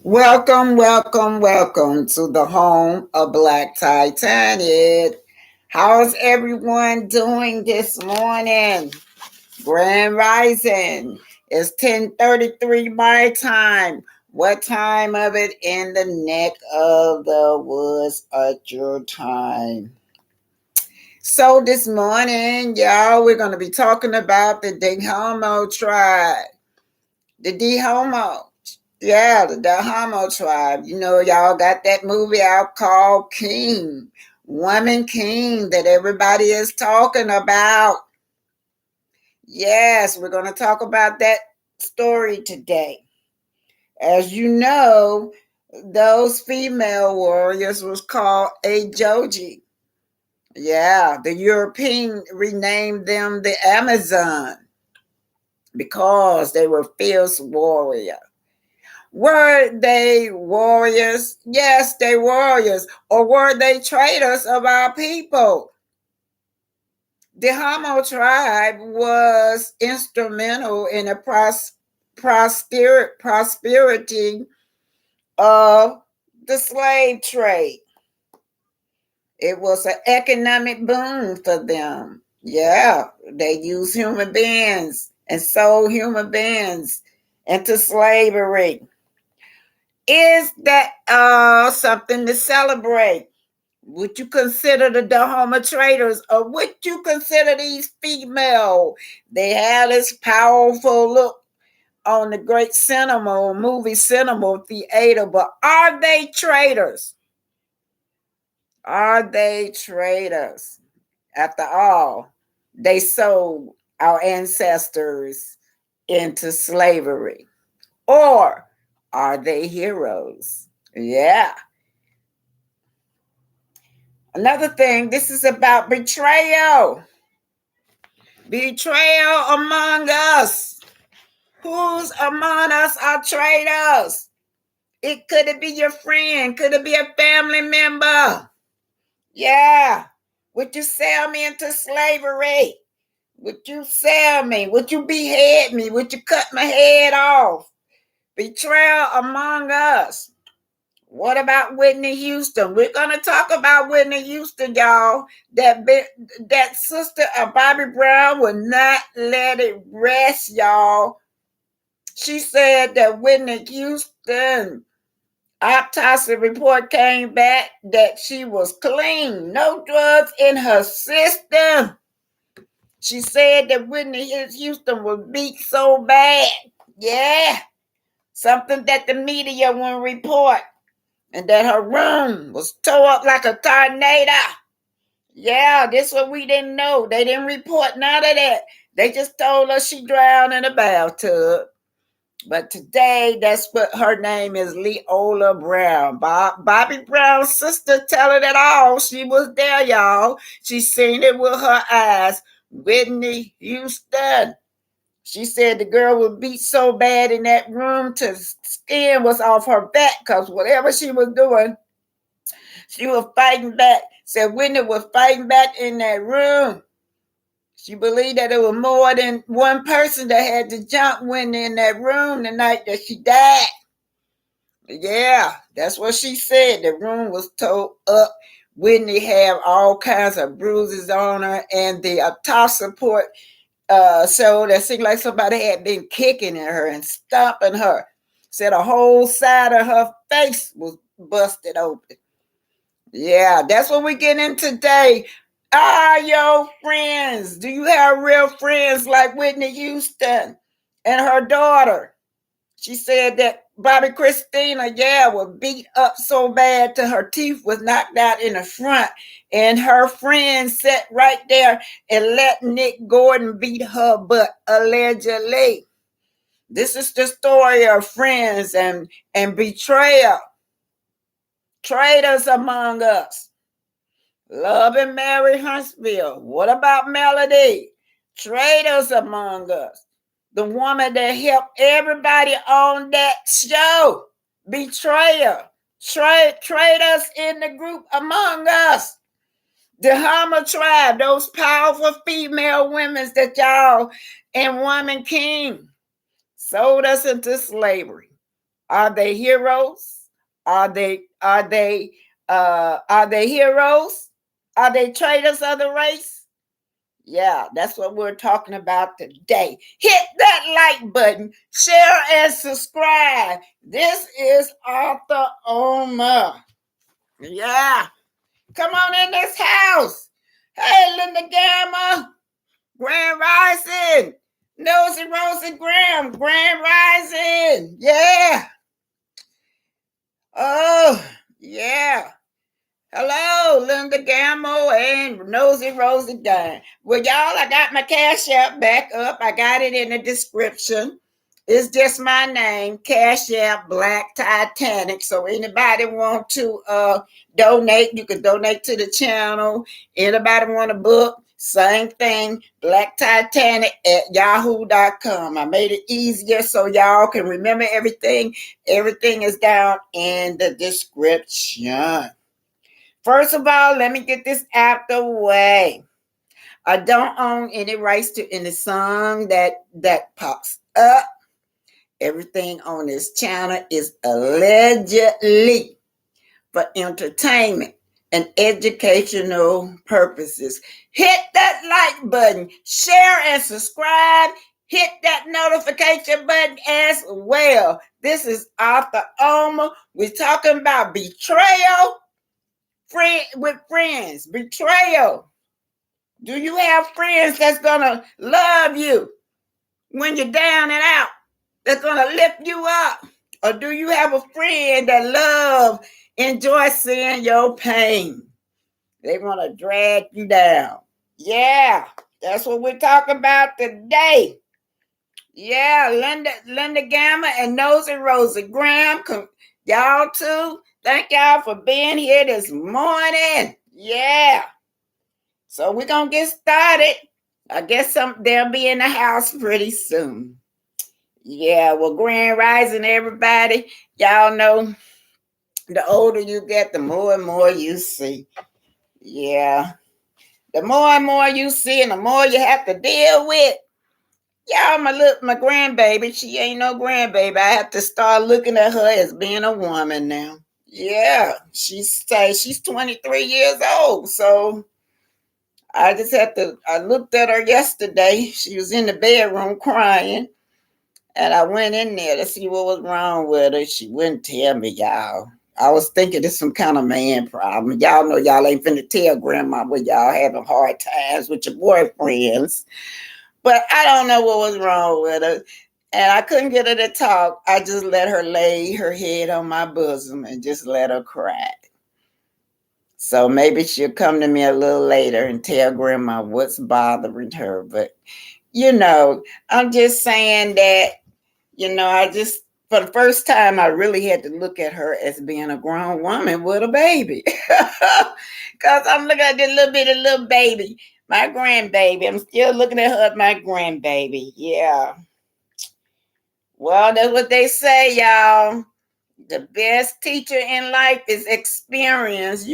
Welcome, welcome, welcome to the home of Black Titanic. How's everyone doing this morning? Grand Rising. It's 10:33 my time. What time of it in the neck of the woods at your time? So this morning, y'all, we're going to be talking about the Dahomey tribe. The Dahomey. Yeah, the Dahomey tribe. You know, y'all got that movie out called King, Woman King, that everybody is talking about. Yes, we're going to talk about that story today. As you know, those female warriors was called a Joji. Yeah, the European renamed them the Amazon because they were fierce warriors. Were they warriors? Yes, they warriors. Or were they traitors of our people? The Homo tribe was instrumental in the prosperity of the slave trade. It was an economic boom for them. Yeah, they used human beings and sold human beings into slavery. Is that something to celebrate? Would you consider the Dahomey traders, or would you consider these female? They had this powerful look on the great cinema, movie cinema theater, but are they traitors? Are they traitors? After all, they sold our ancestors into slavery. Or are they heroes? Yeah. Another thing, this is about betrayal. Betrayal among us. Who's among us are traitors? Could it be your friend? Could it be a family member? Yeah. Would you sell me into slavery? Would you sell me? Would you behead me? Would you cut my head off? Betrayal among us. What about Whitney Houston? We're going to talk about Whitney Houston, y'all. That sister of Bobby Brown would not let it rest, y'all. She said that Whitney Houston autopsy report came back that she was clean, no drugs in her system. She said that Whitney Houston was beat so bad. Yeah, something that the media won't report. And that her room was tore up like a tornado. Yeah, this what we didn't know. They didn't report none of that. They just told us she drowned in a bathtub. But today, that's what her name is, Leola Brown. Bobby Brown's sister telling it all. She was there, y'all. She seen it with her eyes. Whitney Houston. She said the girl was beat so bad in that room till skin was off her back because whatever she was doing, she was fighting back. Said Whitney was fighting back in that room. She believed that there was more than one person that had to jump Whitney in that room the night that she died. Yeah, that's what she said. The room was tore up. Whitney had all kinds of bruises on her, and the autopsy report showed that seemed like somebody had been kicking at her and stomping her. Said a whole side of her face was busted open. Yeah, that's what we're getting in today. Are your friends? Do you have real friends like Whitney Houston and her daughter? She said that Bobby Christina, yeah, was beat up so bad till her teeth was knocked out in the front. And her friend sat right there and let Nick Gordon beat her butt, allegedly. This is the story of friends and betrayal. Traitors among us. Love and Marriage Huntsville. What about Melody? Traitors among us. The woman that helped everybody on that show. Betrayer. Traitors in the group among us. The Hama tribe, those powerful female women that y'all and Woman King sold us into slavery. Are they heroes? Are they heroes? Are they traitors of the race? Yeah, that's what we're talking about today. Hit that like button, share and subscribe. This is Arthur Oma. Yeah. Come on in this house. Hey, Linda Gamma. Grand Rising. Nosy Rosie Graham. Grand Rising. Yeah. Oh, yeah. Hello, Linda Gammo and Nosy Rosie Graham. Well, y'all, I got my Cash App back up. I got it in the description. It's just my name, Cash App Black Titanic. So anybody want to donate, you can donate to the channel. Anybody want a book, same thing, Black Titanic at yahoo.com. I made it easier so y'all can remember everything. Everything is down in the description. First of all, let me get this out the way. I don't own any rights to any song that pops up. Everything on this channel is allegedly for entertainment and educational purposes. Hit that like button, share and subscribe. Hit that notification button as well. This is Arthur Oma. We're talking about betrayal with friends. Betrayal. Do you have friends that's gonna love you when you're down and out? That's gonna lift you up? Or do you have a friend that enjoy seeing your pain? They want to drag you down. Yeah, that's what we're talking about today. Yeah, Linda Gamma and Nosy Rosie Graham. Y'all too. Thank y'all for being here this morning. Yeah. So we're going to get started. I guess they'll be in the house pretty soon. Yeah, well, Grand Rising, everybody. Y'all know the older you get, the more and more you see. Yeah. The more and more you see and the more you have to deal with. Y'all, my grandbaby, she ain't no grandbaby. I have to start looking at her as being a woman now. Yeah, she's 23 years old. So I looked at her yesterday. She was in the bedroom crying. And I went in there to see what was wrong with her. She wouldn't tell me, y'all. I was thinking it's some kind of man problem. Y'all know y'all ain't finna tell grandma when y'all having hard times with your boyfriends. But I don't know what was wrong with her. And I couldn't get her to talk. I just let her lay her head on my bosom and just let her cry. So maybe she'll come to me a little later and tell grandma what's bothering her. But, I'm just saying that, for the first time, I really had to look at her as being a grown woman with a baby. Because I'm looking at this little baby, my grandbaby. I'm still looking at her, my grandbaby. Yeah. Well, that's what they say, y'all. The best teacher in life is experience,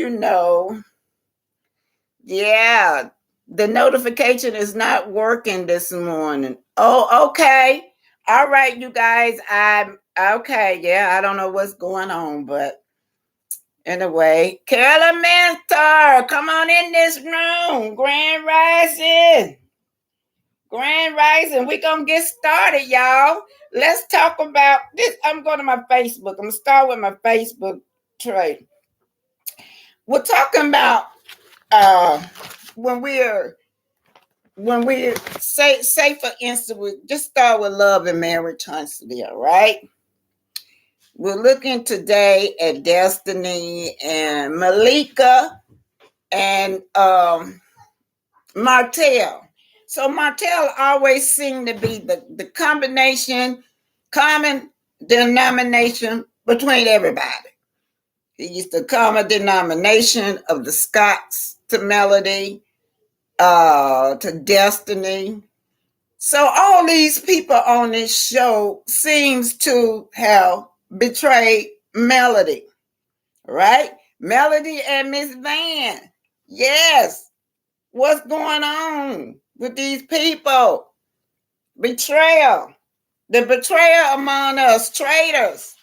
Yeah. The notification is not working this morning. Oh, okay. All right, you guys. I'm okay. Yeah, I don't know what's going on, but anyway, Carla Mentor, come on in this room. Grand Rising. Grand Rising. We're going to get started, y'all. Let's talk about this. I'm going to my Facebook. I'm going to start with my Facebook trade. We're talking about when we say for instance, we just start with love and Marriage Huntsville, right? We're looking today at Destiny and Malika and Martell. So Martell always seemed to be the common denomination between everybody. He used the common denomination of the Scots to Melody, to Destiny. So all these people on this show seems to have betrayed Melody, right? Melody and Miss Van. Yes. What's going on with these people? Betrayal. The betrayal among us, traitors.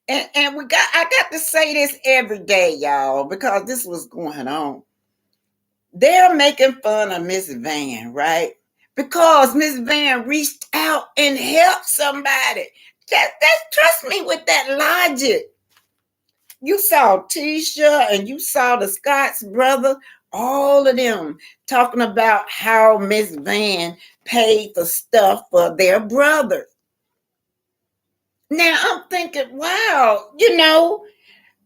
And I got to say this every day, y'all, because this was going on. They're making fun of Miss Van, right? Because Miss Van reached out and helped somebody. That trust me with that logic. You saw Tisha and you saw the Scott's brother, all of them talking about how Miss Van paid for stuff for their brother. Now I'm thinking, wow,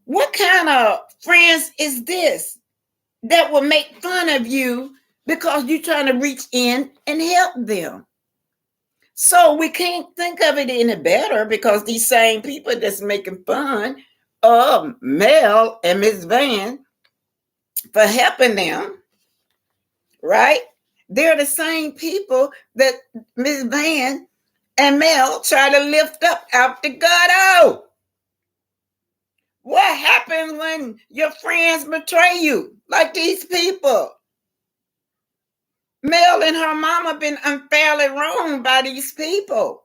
what kind of friends is this that will make fun of you because you're trying to reach in and help them? So we can't think of it any better because these same people that's making fun of Mel and Miss Van for helping them, right? They're the same people that Miss Van and Mel try to lift up out the gutter. What happens when your friends betray you? Like these people. Mel and her mama been unfairly wronged by these people.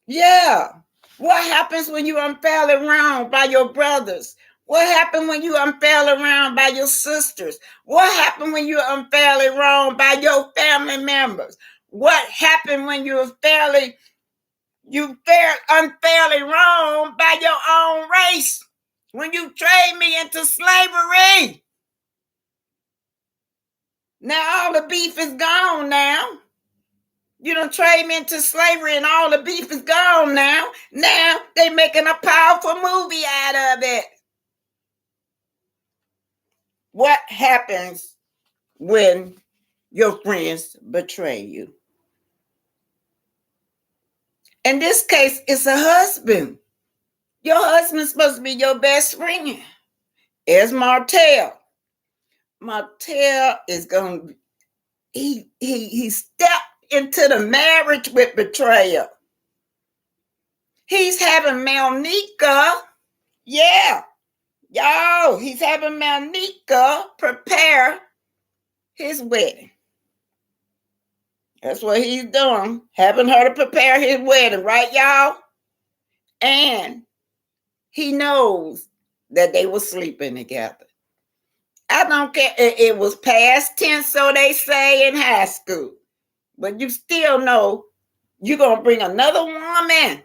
Yeah. What happens when you unfairly wronged by your brothers? What happened when you unfairly wronged by your sisters? What happened when you unfairly wronged by your family members? What happened when you unfairly wronged by your own race? When you trade me into slavery? Now all the beef is gone now. You don't trade me into slavery and all the beef is gone now. Now they making a powerful movie out of it. What happens when your friends betray you? In this case, it's a husband. Your husband's supposed to be your best friend. It's Martell. Martell is going to, he stepped into the marriage with betrayal. He's having Malnika, yeah, y'all, he's having Malnika prepare his wedding. That's what he's doing, having her to prepare his wedding, right, y'all? And he knows that they were sleeping together. I don't care. It was past tense, so they say in high school. But you still know you're going to bring another woman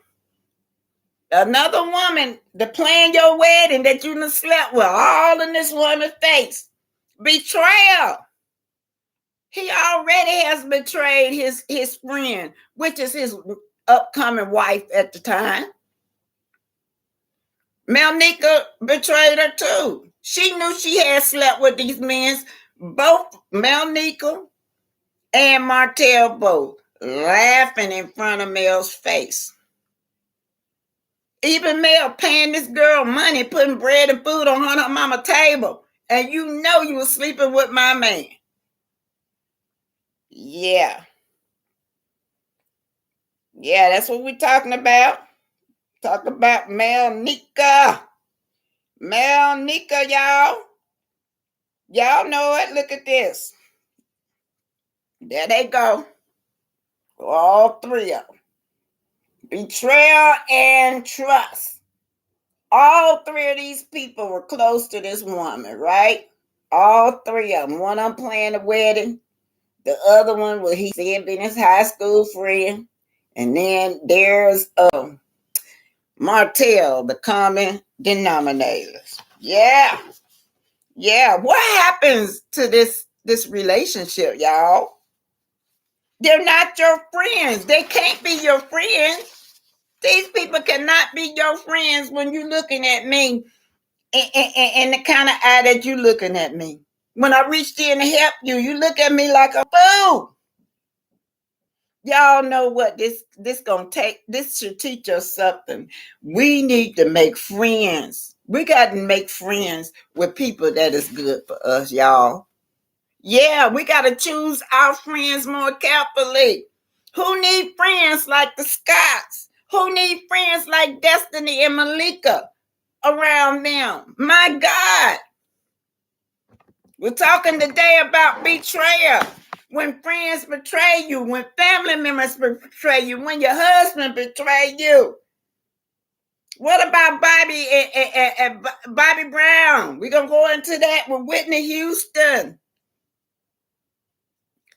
to plan your wedding that you done slept with all in this woman's face. Betrayal. He already has betrayed his friend, which is his upcoming wife at the time. Malnika betrayed her too. She knew she had slept with these men, both Malnika and Martell both, laughing in front of Mel's face. Even Mel paying this girl money, putting bread and food on her mama table. And you know you were sleeping with my man. Yeah. Yeah, that's what we're talking about. Talk about Malnika. Malnika, y'all. Y'all know it. Look at this. There they go. All three of them. Betrayal and trust. All three of these people were close to this woman, right? All three of them. One of them playing the wedding. The other one was he said being his high school friend. And then there's Martell, the common denominators. Yeah. Yeah. What happens to this relationship, y'all? They're not your friends. They can't be your friends. These people cannot be your friends when you're looking at me and the kind of eye that you're looking at me. When I reached in to help you, you look at me like a fool. Y'all know what this gonna take. This should teach us something. We need to make friends. We got to make friends with people that is good for us, y'all. Yeah, we got to choose our friends more carefully. Who need friends like the Scotts? Who need friends like Destiny and Malika around them? My God. We're talking today about betrayal. When friends betray you, when family members betray you, when your husband betray you. What about Bobby and Bobby Brown? We're going to go into that with Whitney Houston.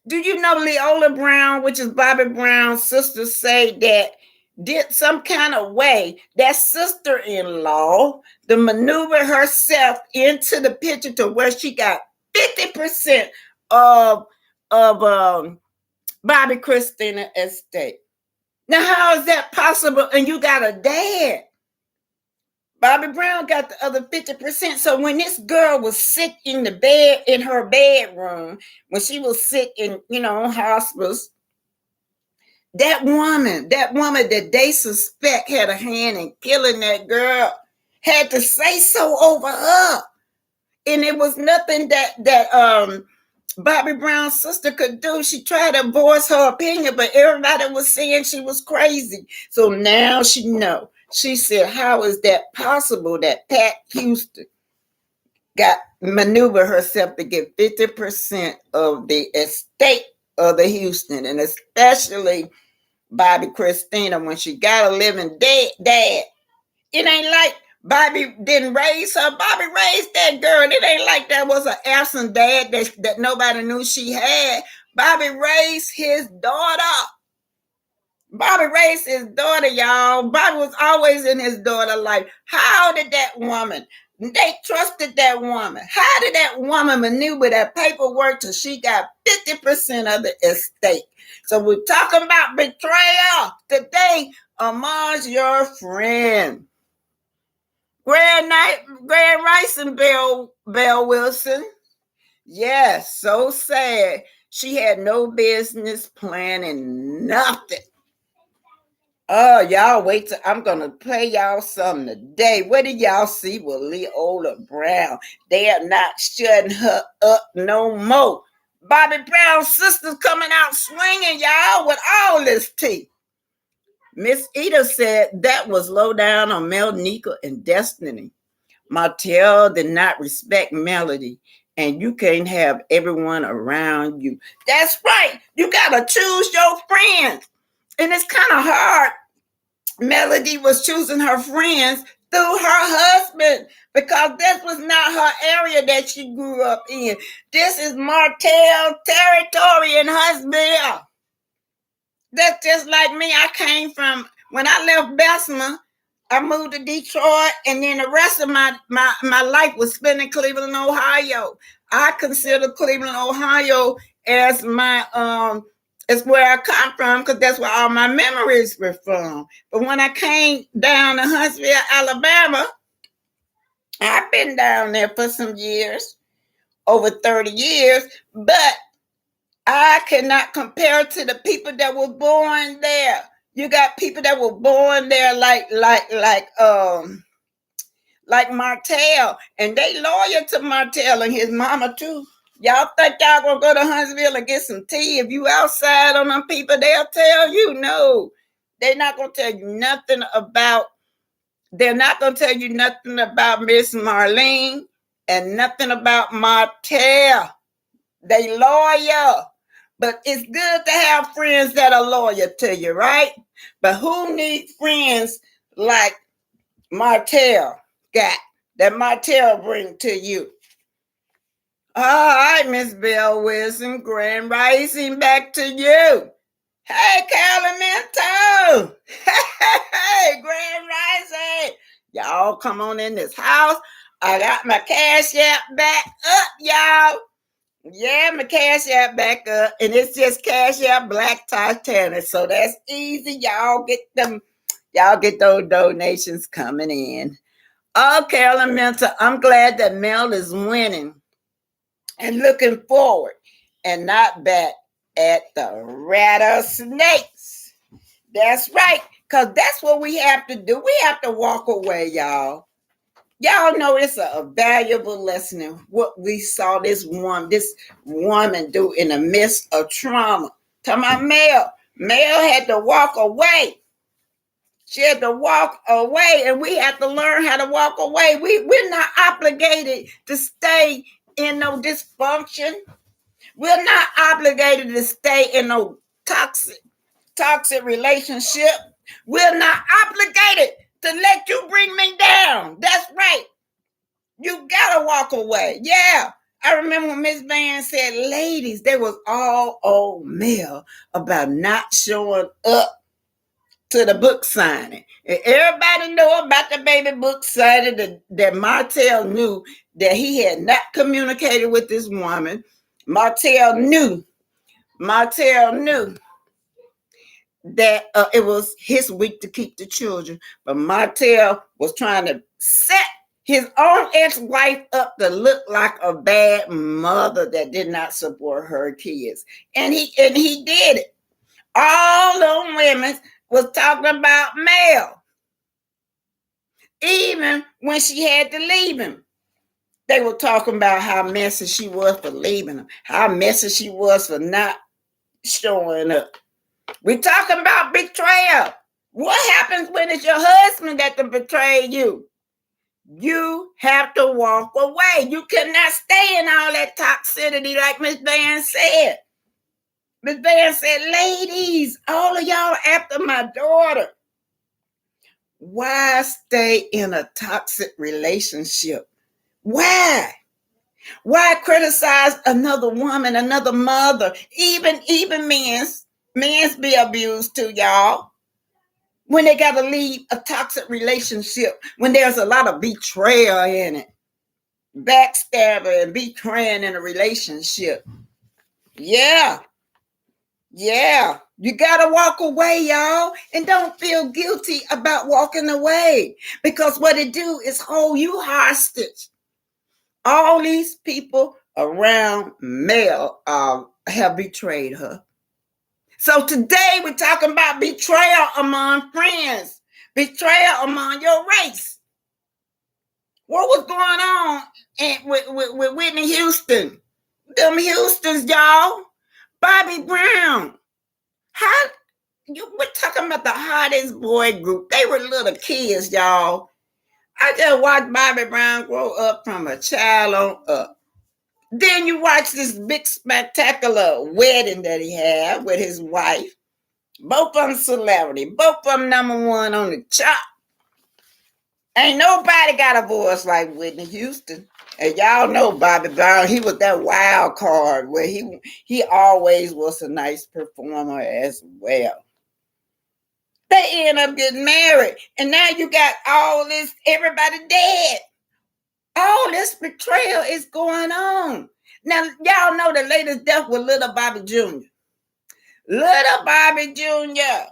Do you know Leola Brown, which is Bobby Brown's sister, say that did some kind of way that sister-in-law to maneuver herself into the picture to where she got 50% of Bobby Christina estate. Now, how is that possible? And you got a dad. Bobby Brown got the other 50%. So when this girl was sick in the bed, in her bedroom, when she was sick in, hospice, that woman that they suspect had a hand in killing that girl had to say so over her. And it was nothing that Bobby Brown's sister could do. She tried to voice her opinion, but everybody was saying she was crazy. So now she know. She said, how is that possible that Pat Houston got maneuver herself to get 50% of the estate of the Houston, and especially Bobby Christina when she got a living dad. It ain't like Bobby didn't raise her. Bobby raised that girl. It ain't like that was an absent dad that nobody knew she had. Bobby raised his daughter. Bobby raised his daughter, y'all. Bobby was always in his daughter's life. How did that woman, they trusted that woman. How did that woman maneuver that paperwork till she got 50% of the estate? So we're talking about betrayal today amongst your friend. Grand Rice and Belle Wilson. Yes, so sad. She had no business planning nothing. Oh, y'all wait till I'm gonna play y'all something today. What did y'all see with Leola Brown? They are not shutting her up no more. Bobby Brown's sister's coming out swinging, y'all, with all this tea. Miss Eda said that was low down on Mel, Nika, and Destiny. Martell did not respect Melody, and you can't have everyone around you. That's right. You gotta choose your friends. And it's kind of hard. Melody was choosing her friends through her husband because this was not her area that she grew up in. This is Martell territory in Huntsville. That's just like me. I came from, when I left Bessemer, I moved to Detroit, and then the rest of my life was spent in Cleveland, Ohio. I consider Cleveland, Ohio as my it's where I come from because that's where all my memories were from. But when I came down to Huntsville, Alabama, I've been down there for some years, over 30 years, but I cannot compare to the people that were born there. You got people that were born there like Martell, and they loyal to Martell and his mama too. Y'all think y'all gonna go to Huntsville and get some tea? If you outside on them people, they'll tell you no. They're not gonna tell you nothing about. They're not gonna tell you nothing about Miss Marlene and nothing about Martell. They loyal, but it's good to have friends that are loyal to you, right? But who needs friends like Martell got, that Martell bring to you? All right, Miss Belle Wilson, Grand Rising, back to you. Hey, Calamento. Hey, Grand Rising. Y'all come on in this house. I got my Cash App back up, y'all. Yeah, my Cash App back up, and it's just Cash App Black Titanic. So that's easy. Y'all get those donations coming in. Okay, Elemental, I'm glad that Mel is winning and looking forward and not back at the rattlesnakes. That's right, because that's what we have to do. We have to walk away, y'all. Y'all know it's a valuable lesson in what we saw this woman do in the midst of trauma. To my Mel had to walk away. She had to walk away, and we have to learn how to walk away. We're not obligated to stay in no dysfunction. We're not obligated to stay in no toxic relationship. We're not obligated to let you bring me down. That's right. You gotta walk away. Yeah. I remember when Miss Van said, ladies, they was all old male about not showing up to the book signing. And everybody know about the baby book signing that Martell knew that he had not communicated with this woman. Martell knew that it was his week to keep the children, but Martell was trying to set his own ex-wife up to look like a bad mother that did not support her kids, and he did it. All them women was talking about Mel, even when she had to leave him. They were talking about how messy she was for leaving him, how messy she was for not showing up. We're talking about betrayal. What happens when it's your husband that betray you? You have to walk away. You cannot stay in all that toxicity like Miss Van said. Miss Van said, ladies, all of y'all after my daughter. Why stay in a toxic relationship? Why? Why criticize another woman, another mother? Even men's be abused too, y'all. When they got to leave a toxic relationship, when there's a lot of betrayal in it, backstabbing and betraying in a relationship. Yeah. You got to walk away, y'all, and don't feel guilty about walking away, because what it do is hold you hostage. All these people around Mel have betrayed her. So today we're talking about betrayal among friends, betrayal among your race. What was going on with Whitney Houston? Them Houstons, y'all. Bobby Brown. We're talking about the hottest boy group. They were little kids, y'all. I just watched Bobby Brown grow up from a child on up. Then you watch this big spectacular wedding that he had with his wife. Both of them celebrity. Both of them #1 on the chart. Ain't nobody got a voice like Whitney Houston. And y'all know Bobby Brown, he was that wild card where he always was a nice performer as well. They end up getting married. And now you got all this, everybody dead. All this betrayal is going on. Now, y'all know the latest death was little Bobby Jr. Little Bobby Jr.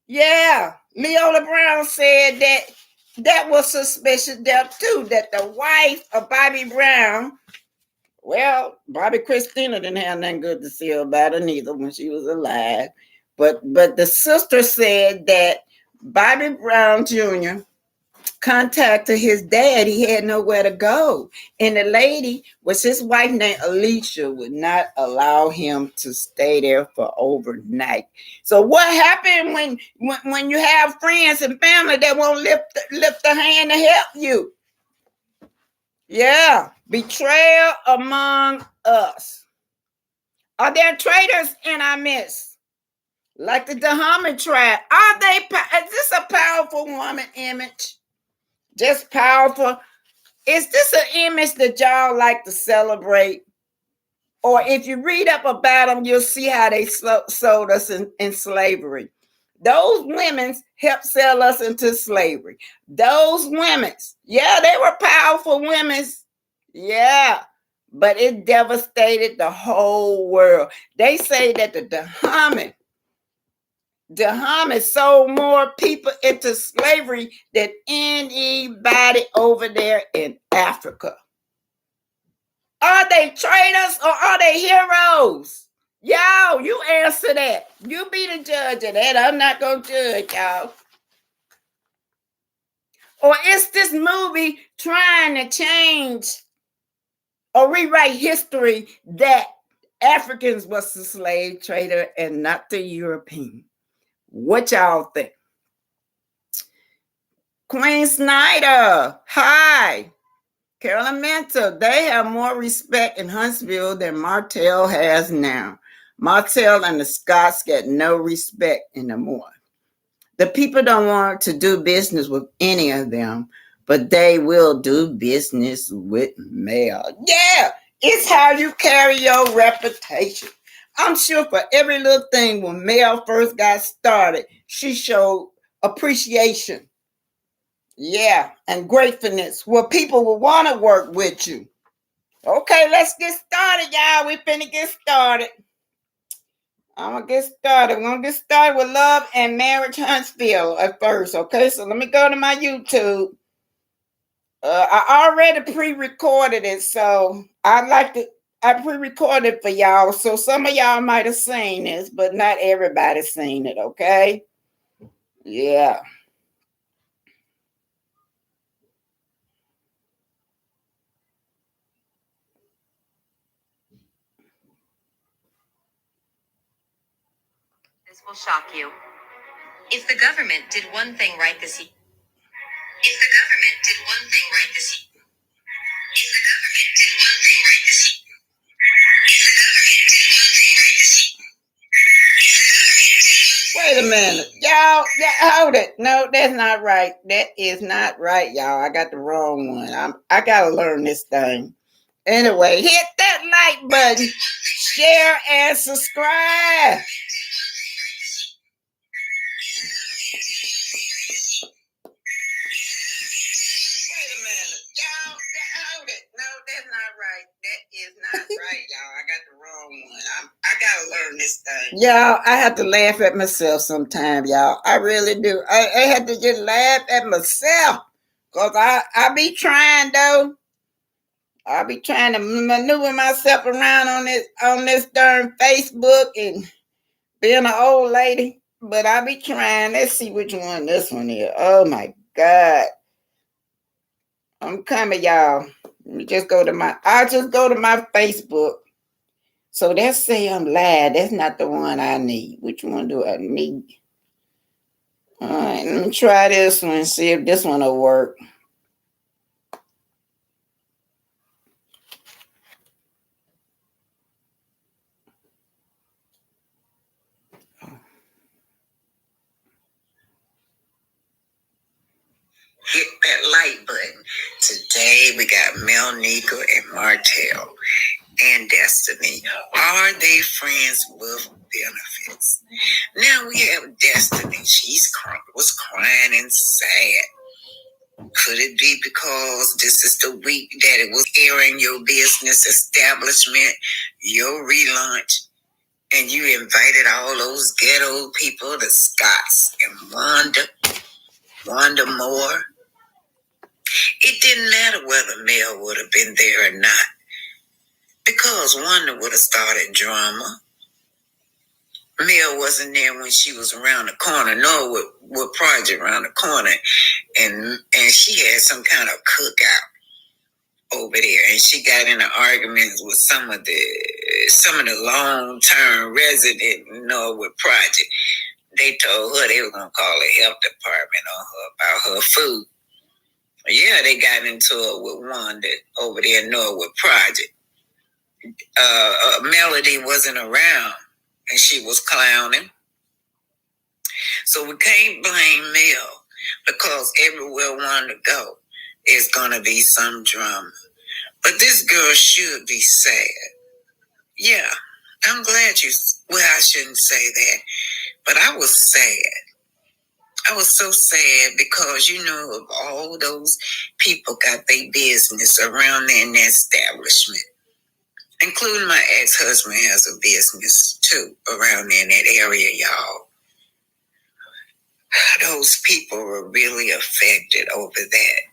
Yeah. Leola Brown said that was suspicious death too, that the wife of Bobby Brown, well, Bobby Christina didn't have nothing good to say about her neither when she was alive. But the sister said that Bobby Brown Jr. contacted his dad. He had nowhere to go. And the lady was his wife named Alicia, would not allow him to stay there for overnight. So what happened when you have friends and family that won't lift a hand to help you? Yeah, betrayal among us. Are there traitors in our midst? Like the Dahomey tribe. Is this a powerful woman image? Just powerful. Is this an image that y'all like to celebrate? Or if you read up about them, you'll see how they sold us in slavery. Those women helped sell us into slavery. Those women, yeah, they were powerful women. Yeah, but it devastated the whole world. They say that the Dahomey sold more people into slavery than anybody over there in Africa. Are they traitors or are they heroes? Y'all, you answer that. You be the judge of that. I'm not going to judge y'all. Or is this movie trying to change or rewrite history that Africans was the slave trader and not the European? What y'all think? Queen Snyder, hi. Carolyn Mentor, they have more respect in Huntsville than Martell has now. Martell and the Scots get no respect anymore. The people don't want to do business with any of them, but they will do business with Mel. Yeah, it's how you carry your reputation. I'm sure for every little thing when Mel first got started, she showed appreciation. Yeah, and gratefulness where people will want to work with you. Okay, let's get started, y'all. We finna get started. I'm gonna get started. We're gonna get started with Love and Marriage Huntsville at first. Okay, so let me go to my YouTube. I already pre-recorded it, so I pre-recorded for y'all. So some of y'all might have seen this, but not everybody's seen it. Okay, yeah. This will shock you. If the government did one thing right this year. If the government did one thing right this year. If the government did one thing right this year. Wait a minute, y'all. Hold it. No, that's not right. That is not right, y'all. I got the wrong one. I gotta learn this thing. Anyway, hit that like button, share, and subscribe. Wait a minute, y'all. Hold it. No, that's not right. That is not right, y'all. I got the wrong one. I gotta learn this thing. Y'all, I have to laugh at myself sometimes, y'all. I really do. I have to just laugh at myself. Because I be trying, though. I be trying to maneuver myself around on this darn Facebook and being an old lady. But I be trying. Let's see which one this one is. Oh, my God. I'm coming, y'all. Let me just go to I'll just go to my Facebook. So let's say I'm live. That's not the one I need. Which one do I need? All right, let me try this one and see if this one will work. Hit that like button. Today we got Mel Negro and Martell and Destiny. Are they friends with benefits? Now we have Destiny. Was crying and sad. Could it be because this is the week that it was airing your business establishment, your relaunch, and you invited all those ghetto people, the Scotts and Wanda Moore? It didn't matter whether Mel would have been there or not, because Wanda would have started drama. Mel wasn't there when she was around the corner, nor with Project around the corner, and she had some kind of cookout over there, and she got into arguments with some of the long-term residents, with Project. They told her they were gonna call the health department on her about her food. Yeah, they got into it with Wanda over there in Norwood Project. Melody wasn't around, and she was clowning. So we can't blame Mel, because everywhere Wanda go, it's gonna be some drama. But this girl should be sad. Yeah, I'm glad I shouldn't say that, but I was sad. I was so sad because, of all those people got their business around there in that establishment, including my ex-husband has a business too around there in that area, y'all. Those people were really affected over that.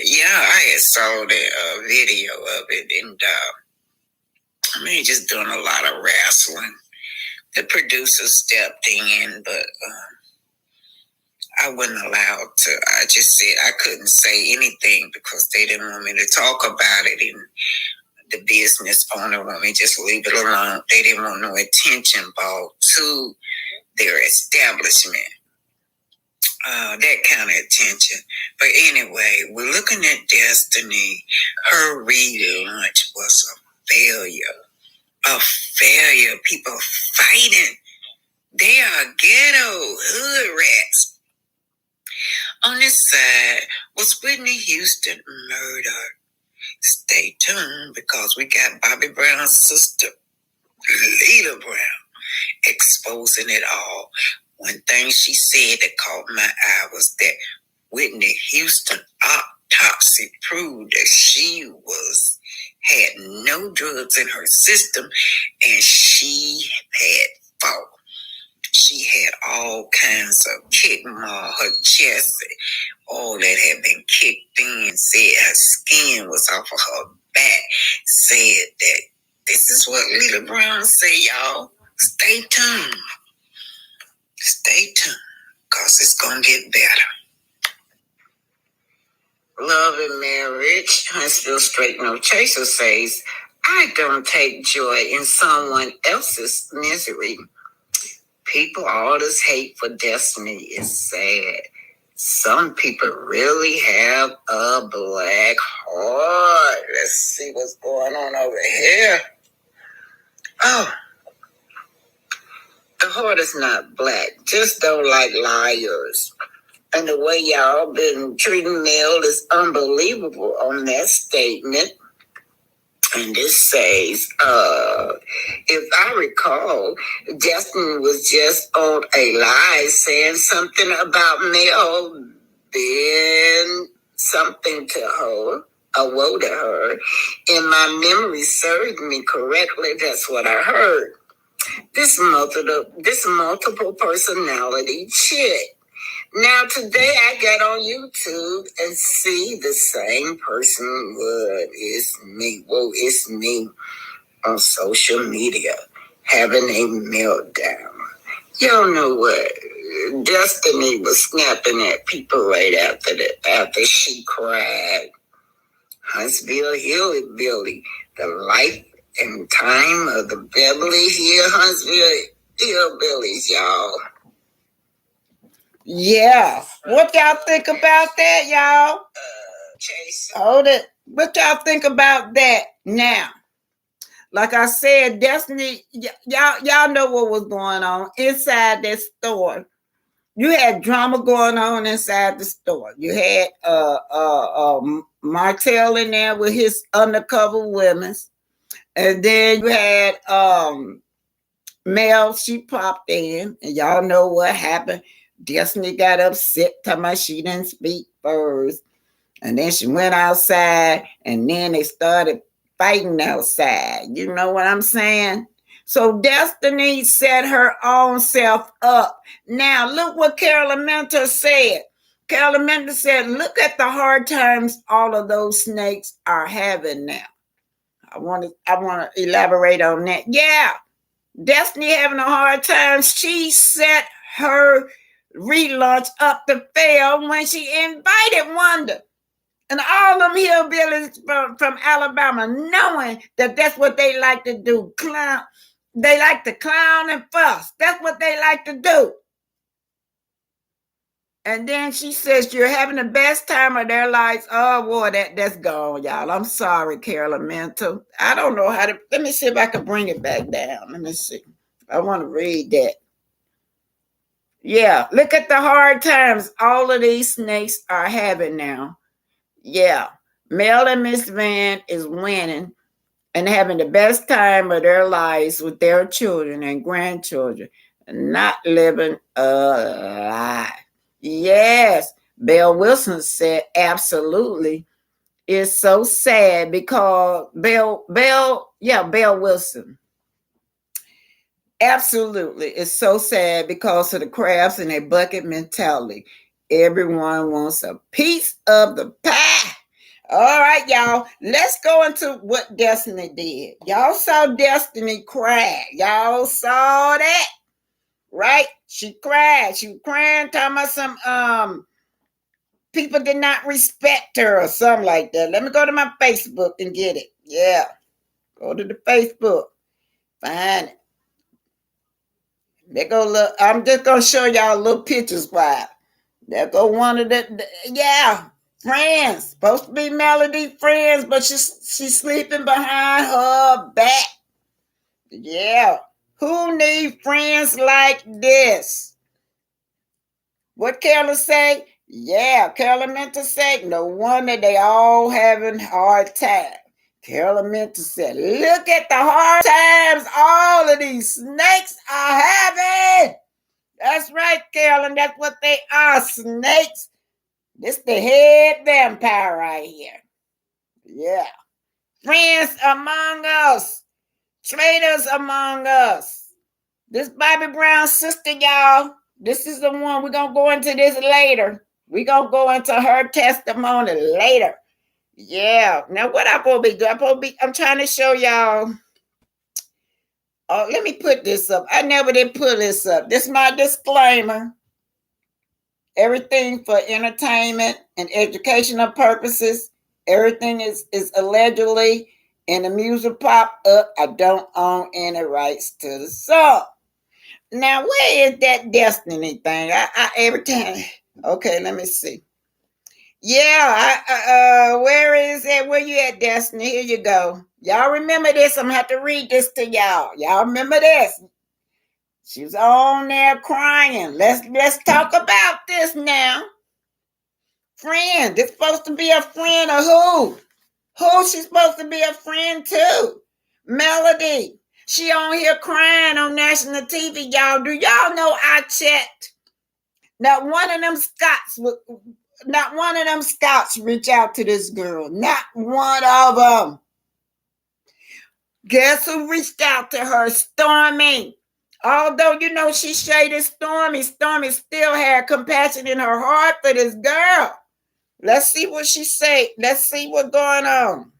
Yeah, I had saw the video of it, and just doing a lot of wrestling. The producer stepped in, but I wasn't allowed to. I just said I couldn't say anything because they didn't want me to talk about it, and the business owner wanted me to just leave it alone. They didn't want no attention brought to their establishment. That kind of attention. But anyway, we're looking at Destiny. Her relaunch was a failure. A failure. People fighting. They are ghetto hood rats. On this side was Whitney Houston murder. Stay tuned because we got Bobby Brown's sister, Lita Brown, exposing it all. One thing she said that caught my eye was that Whitney Houston autopsy proved that she had no drugs in her system and she had fought. She had all kinds of kick mark, her chest, all that had been kicked in, said her skin was off of her back, said that this is what Lita Brown said, y'all. Stay tuned. Stay tuned, because it's going to get better. Love and Marriage Huntsville Straight No Chaser says, I don't take joy in someone else's misery. People all this hate for destiny is sad. Some people really have a black heart. Let's see what's going on over here. Oh, the heart is not black. Just don't like liars. And the way y'all been treating Mel is unbelievable on that statement. And this says, if I recall, Justin was just on a lie saying something about Mel being something to her, a woe to her. And my memory served me correctly. That's what I heard. This multiple personality chick. Now, today I got on YouTube and see the same person. It's me on social media having a meltdown. Y'all know what? Destiny was snapping at people right after she cried. Huntsville Hillbilly, the life and time of the Beverly Hills Huntsville Hillbillies, y'all. Yeah. What y'all think about that, y'all? Chase. Hold it. What y'all think about that now? Like I said, Destiny, y'all know what was going on inside that store. You had drama going on inside the store. You had Martell in there with his undercover women. And then you had Mel, she popped in, and y'all know what happened. Destiny got upset, talking about she didn't speak first. And then she went outside, and then they started fighting outside. You know what I'm saying? So Destiny set her own self up. Now, look what Carolyn Mentor said. Carolyn Mentor said, look at the hard times all of those snakes are having now. I want to elaborate on that. Yeah, Destiny having a hard time. She set her relaunch up to fail when she invited Wanda and all them hillbillies from Alabama, knowing that that's what they like to do. Clown. They like to clown and fuss. That's what they like to do. And then she says, you're having the best time of their lives. Oh, boy, that's gone, y'all. I'm sorry, Carolyn Mental. I don't know how to. Let me see if I can bring it back down. Let me see. I want to read that. Yeah, look at the hard times all of these snakes are having now. Yeah, Mel and Miss Van is winning and having the best time of their lives with their children and grandchildren, not living a lie. Yes, Belle Wilson said absolutely. It's so sad because Belle Wilson. Absolutely. It's so sad because of the crabs and their bucket mentality. Everyone wants a piece of the pie. All right, y'all. Let's go into what Destiny did. Y'all saw Destiny cry. Y'all saw that. Right? She cried. She was crying, talking about some people did not respect her or something like that. Let me go to my Facebook and get it. Yeah. Go to the Facebook. Find it. There go look. I'm just gonna show y'all little pictures. Why? There go one of the friends. Supposed to be Melody friends, but she's sleeping behind her back. Yeah. Who need friends like this? What Carolyn say? Yeah, Carolyn meant to say, no wonder they all having hard time. Carolyn meant to say, look at the hard times all of these snakes are having. That's right, Carolyn. That's what they are, snakes. This the head vampire right here. Yeah. Friends among us. Traitors among us. This Bobby Brown sister, y'all. This is the one. We're going to go into this later. We're going to go into her testimony later. Yeah. Now, what I'm supposed to be? I'm trying to show y'all. Oh, let me put this up. I never did put this up. This is my disclaimer. Everything for entertainment and educational purposes. Everything is allegedly and the music pop up. I don't own any rights to the song. Now, where is that Destiny thing? I every time. Okay, let me see. Yeah, where is it? Where you at, Destiny? Here you go. Y'all remember this? I'm gonna have to read this to y'all. Y'all remember this? She was on there crying. Let's talk about this now. Friend, this supposed to be a friend of who? Who she's supposed to be a friend to? Melody. She on here crying on national TV, y'all. Do y'all know I checked? Not one of them scouts reach out to this girl. Not one of them. Guess who reached out to her? Stormy. Although, you know, she shaded Stormy. Stormy still had compassion in her heart for this girl. Let's see what she said. Let's see what's going on.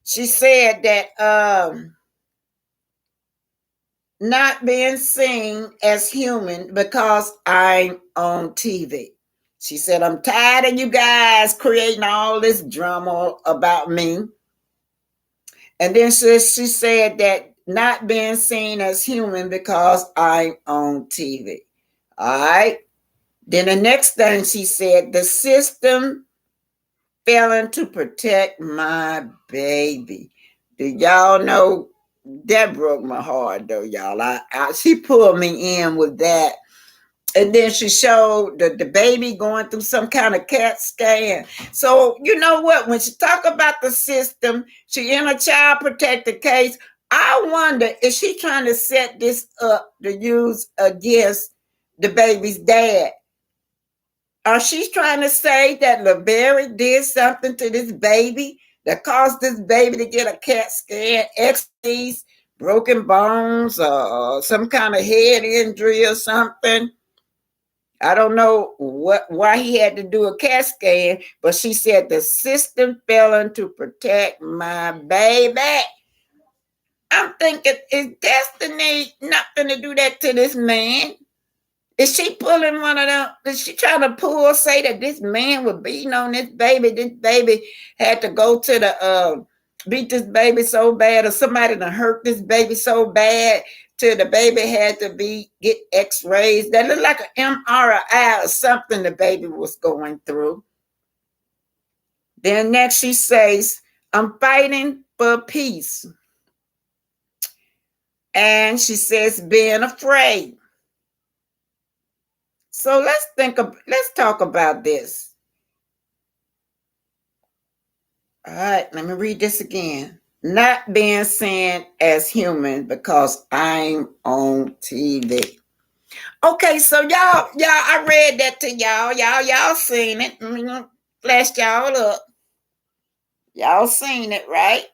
She said that not being seen as human because I'm on TV. She said, I'm tired of you guys creating all this drama about me. And then she said that not being seen as human because I'm on TV. All right. Then the next thing she said, the system failing to protect my baby. Do y'all know that broke my heart though, y'all? She pulled me in with that. And then she showed the baby going through some kind of CAT scan. So you know what? When she talk about the system, she in a child protective case. I wonder, is she trying to set this up to use against the baby's dad? Or she's trying to say that LaBerry did something to this baby that caused this baby to get a CAT scan, X-rays, broken bones, or some kind of head injury or something. I don't know why he had to do a CAT scan, but she said the system failing to protect my baby. I'm thinking, is Destiny nothing to do that to this man? Is she pulling one of them? Is she trying to say that this man was beating on this baby? This baby had to go to the beat this baby so bad, or somebody done hurt this baby so bad till the baby had to get X-rays. That looked like an MRI or something the baby was going through. Then next she says, I'm fighting for peace. And she says, being afraid. So let's talk about this. All right, let me read this again. Not being seen as human because I'm on TV. Okay, so y'all, I read that to y'all. Y'all seen it. I'm gonna flash y'all up. Y'all seen it, right?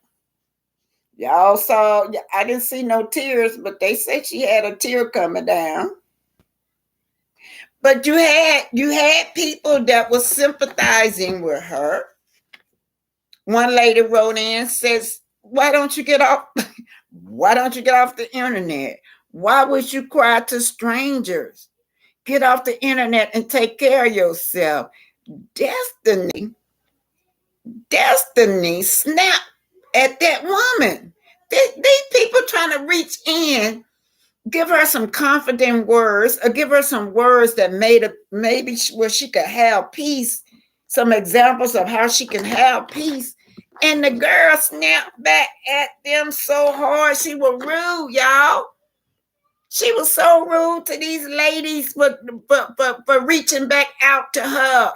Y'all saw, I didn't see no tears, but they said she had a tear coming down. But you had people that was sympathizing with her. One lady wrote in, says, why don't you get off the internet? Why would you cry to strangers? Get off the internet and take care of yourself. Destiny snapped at that woman. These people trying to reach in, give her some confident words, or give her some words that maybe where she could have peace, some examples of how she can have peace. And the girl snapped back at them so hard. She was rude, y'all. She was so rude to these ladies for reaching back out to her.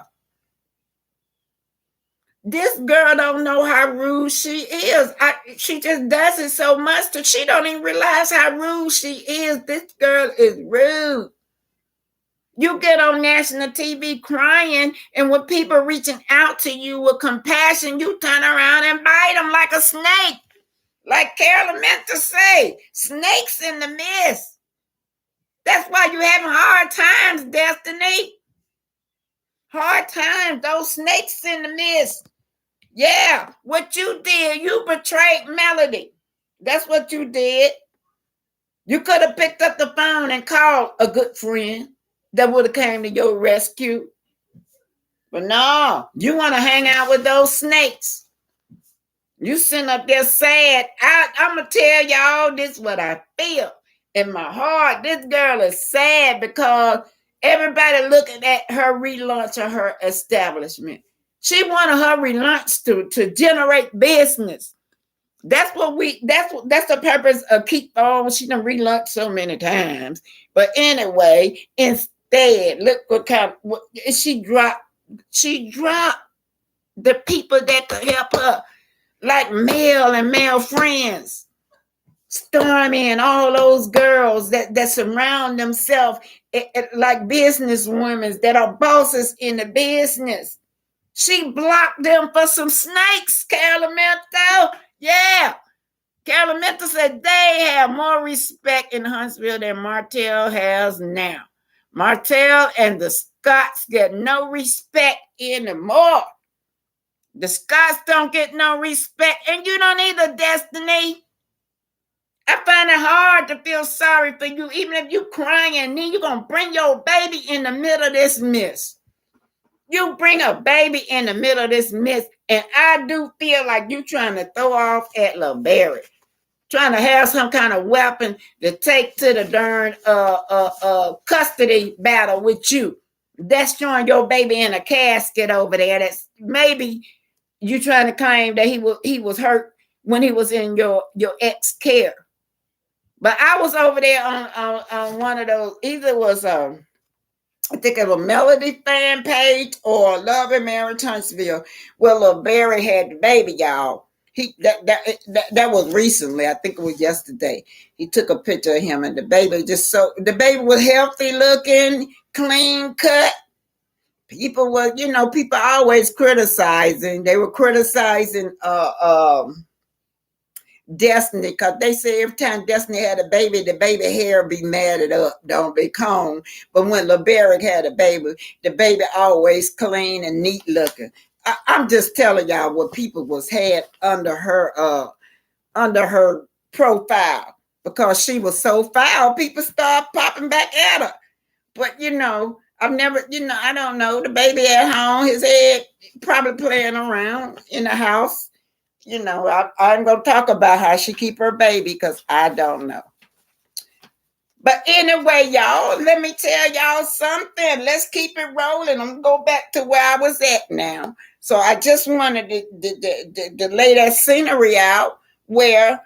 This girl don't know how rude she is. She just does it so much that she don't even realize how rude she is. This girl is rude. You get on national TV crying, and when people reaching out to you with compassion, you turn around and bite them like a snake. Like Carolyn meant to say, snakes in the mist. That's why you having hard times, Destiny. Hard times, those snakes in the mist. Yeah, what you did, you betrayed Melody. That's what you did. You could have picked up the phone and called a good friend that would have came to your rescue. But no, you want to hang out with those snakes. You sitting up there sad. I'm going to tell y'all this what I feel in my heart. This girl is sad because everybody looking at her relaunch of her establishment. She wanted her relaunch to generate business. That's the purpose of keep on. She done relaunched so many times. But anyway, instead, look what she dropped. She dropped the people that could help her, like male friends. Stormy and all those girls that surround themselves like business women that are bosses in the business. She blocked them for some snakes, Calamento. Yeah. Calamento said they have more respect in Huntsville than Martell has now. Martell and the Scots get no respect anymore. The Scots don't get no respect, and you don't either, Destiny. I find it hard to feel sorry for you, even if you crying, and then you're going to bring your baby in the middle of this mess. You bring a baby in the middle of this mess, and I do feel like you trying to throw off at LaBerry, trying to have some kind of weapon to take to the darn custody battle with you. That's showing your baby in a casket over there. That's maybe you trying to claim that he was hurt when he was in your ex care. But I was over there on one of those. Either it was I think it was a Melody fan page or Love and Marriage Huntsville, where Lil Barry had the baby, y'all. That was recently. I think it was yesterday. He took a picture of him and the baby. The baby was healthy looking, clean cut. People were, people always criticizing. They were criticizing Destiny, because they say every time Destiny had a baby, the baby hair be matted up, don't be combed. But when LeBerick had a baby, the baby always clean and neat looking. I'm just telling y'all what people was had under her profile, because she was so foul. People start popping back at her. But I've never, I don't know. The baby at home, his head probably playing around in the house. I'm going to talk about how she keep her baby, because I don't know. But anyway, y'all, let me tell y'all something. Let's keep it rolling. I'm going to go back to where I was at now. So I just wanted to lay that scenery out where,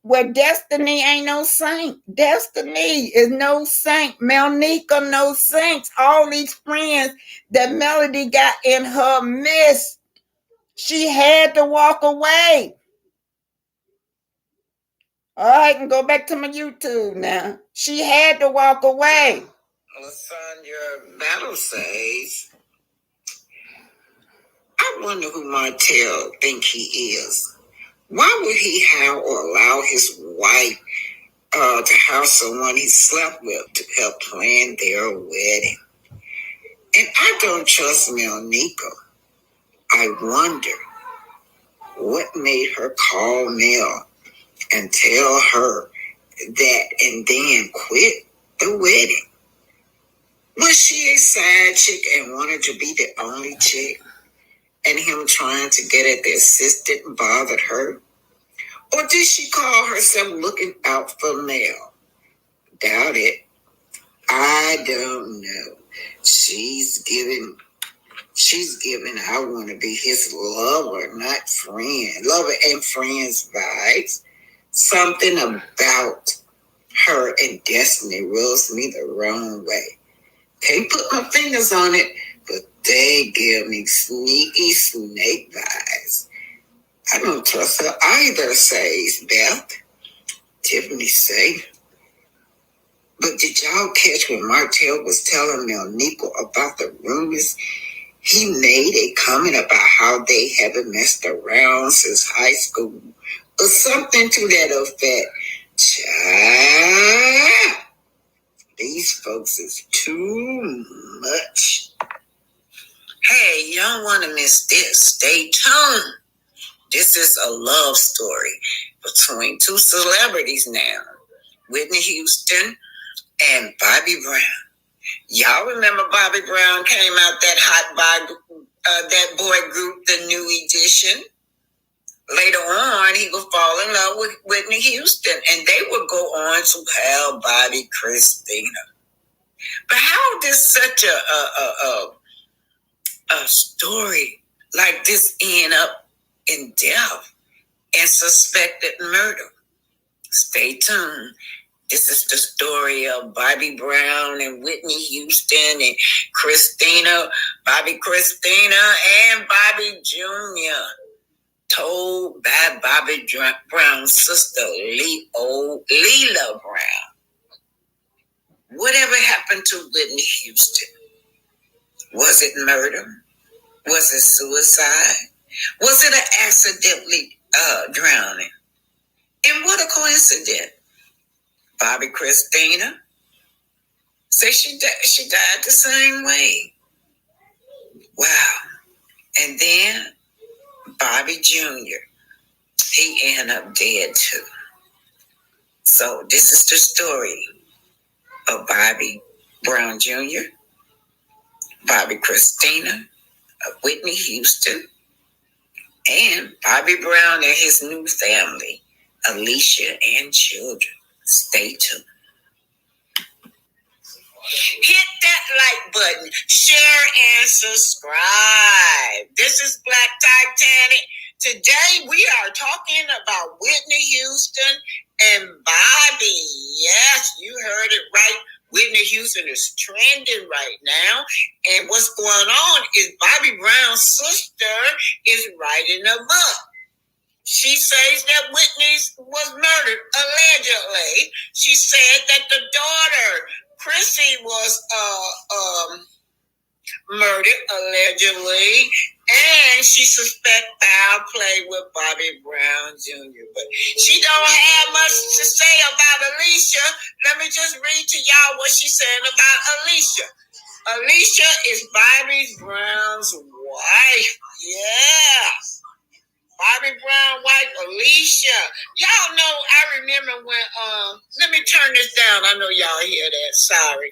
where Destiny ain't no saint. Destiny is no saint. Melnica, no saints. All these friends that Melody got in her midst, she had to walk away. All right, I can go back to my YouTube now. She had to walk away. Lasagna Battle says, I wonder who Martell think he is. Why would he have or allow his wife to have someone he slept with to help plan their wedding? And I don't trust Melnica. I wonder what made her call Mel and tell her that and then quit the wedding. Was she a side chick and wanted to be the only chick, and him trying to get at the assistant bothered her? Or did she call herself looking out for Mel? Doubt it. I don't know. She's giving She's giving I want to be his lover, not friend. Lover and friends vibes. Something about her and Destiny rubs me the wrong way. Can't put my fingers on it, but they give me sneaky snake vibes. I don't trust her either, says Beth. Tiffany say. But did y'all catch when Martell was telling Mel Nico about the rumors? He made a comment about how they haven't messed around since high school or something to that effect. Child, these folks is too much. Hey, you don't want to miss this. Stay tuned. This is a love story between two celebrities now, Whitney Houston and Bobby Brown. Y'all remember Bobby Brown came out that hot that boy group, The New Edition. Later on, he would fall in love with Whitney Houston, and they would go on to have Bobby Christina. But how did such a story like this end up in death and suspected murder? Stay tuned. This is the story of Bobby Brown and Whitney Houston and Christina, Bobby Christina, and Bobby Jr. Told by Bobby Brown's sister, Leela Brown. Whatever happened to Whitney Houston? Was it murder? Was it suicide? Was it an accidentally drowning? And what a coincidence. Bobby Christina said she died the same way. Wow. And then Bobby Jr., he ended up dead too. So this is the story of Bobby Brown Jr., Bobby Christina, Whitney Houston, and Bobby Brown and his new family, Alicia and children. Stay tuned. Hit that like button, share and subscribe. This is Black Titanic. Today we are talking about Whitney Houston and Bobby. Yes, you heard it right. Whitney Houston is trending right now. And what's going on is Bobby Brown's sister is writing a book. She says that Whitney was murdered, allegedly. She said that the daughter, Chrissy, was murdered, allegedly. And she suspects foul play with Bobby Brown Jr. But she don't have much to say about Alicia. Let me just read to y'all what she said about Alicia. Alicia is Bobby Brown's wife. Yeah. Bobby Brown wife, Alicia. Y'all know, I remember when, let me turn this down. I know y'all hear that. Sorry.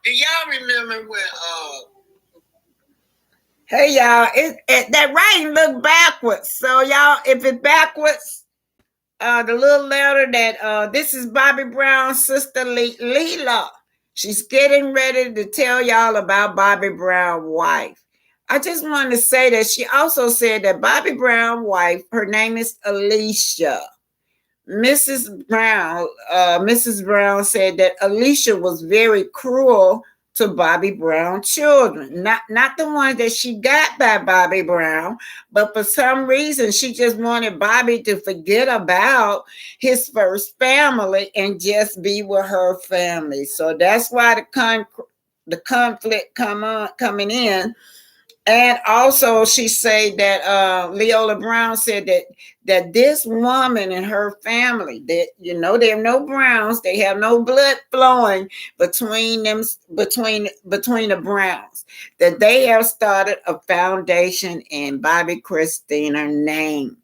Do y'all remember when, hey, y'all, that writing look backwards. So, y'all, if it's backwards, the little letter that, this is Bobby Brown's sister, Leela. She's getting ready to tell y'all about Bobby Brown's wife. I just wanted to say that she also said that Bobby Brown's wife, her name is Alicia. Mrs. Brown said that Alicia was very cruel to Bobby Brown's children. Not the ones that she got by Bobby Brown, but for some reason she just wanted Bobby to forget about his first family and just be with her family. So that's why the conflict coming in. And also she said that Leola Brown said that this woman and her family, that, you know, there are no Browns, they have no blood flowing between them, between the Browns, that they have started a foundation in Bobby Christina's name.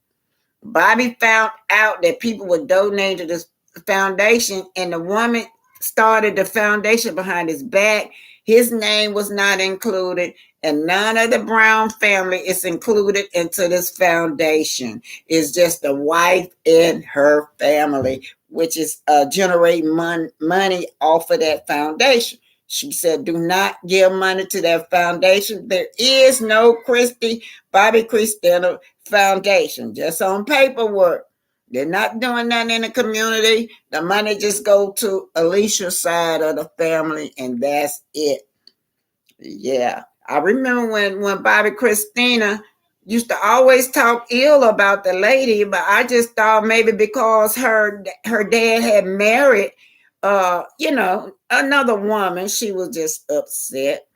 Bobby found out that people would donate to this foundation, and the woman started the foundation behind his back. His name was not included, and none of the Brown family is included into this foundation. It's just the wife and her family, which is generating money off of that foundation. She said, do not give money to that foundation. There is no Bobby Christina Foundation, just on paperwork. They're not doing nothing in the community. The money just go to Alicia's side of the family, and that's it. Yeah. I remember when Bobby Christina used to always talk ill about the lady, but I just thought maybe because her dad had married another woman, she was just upset.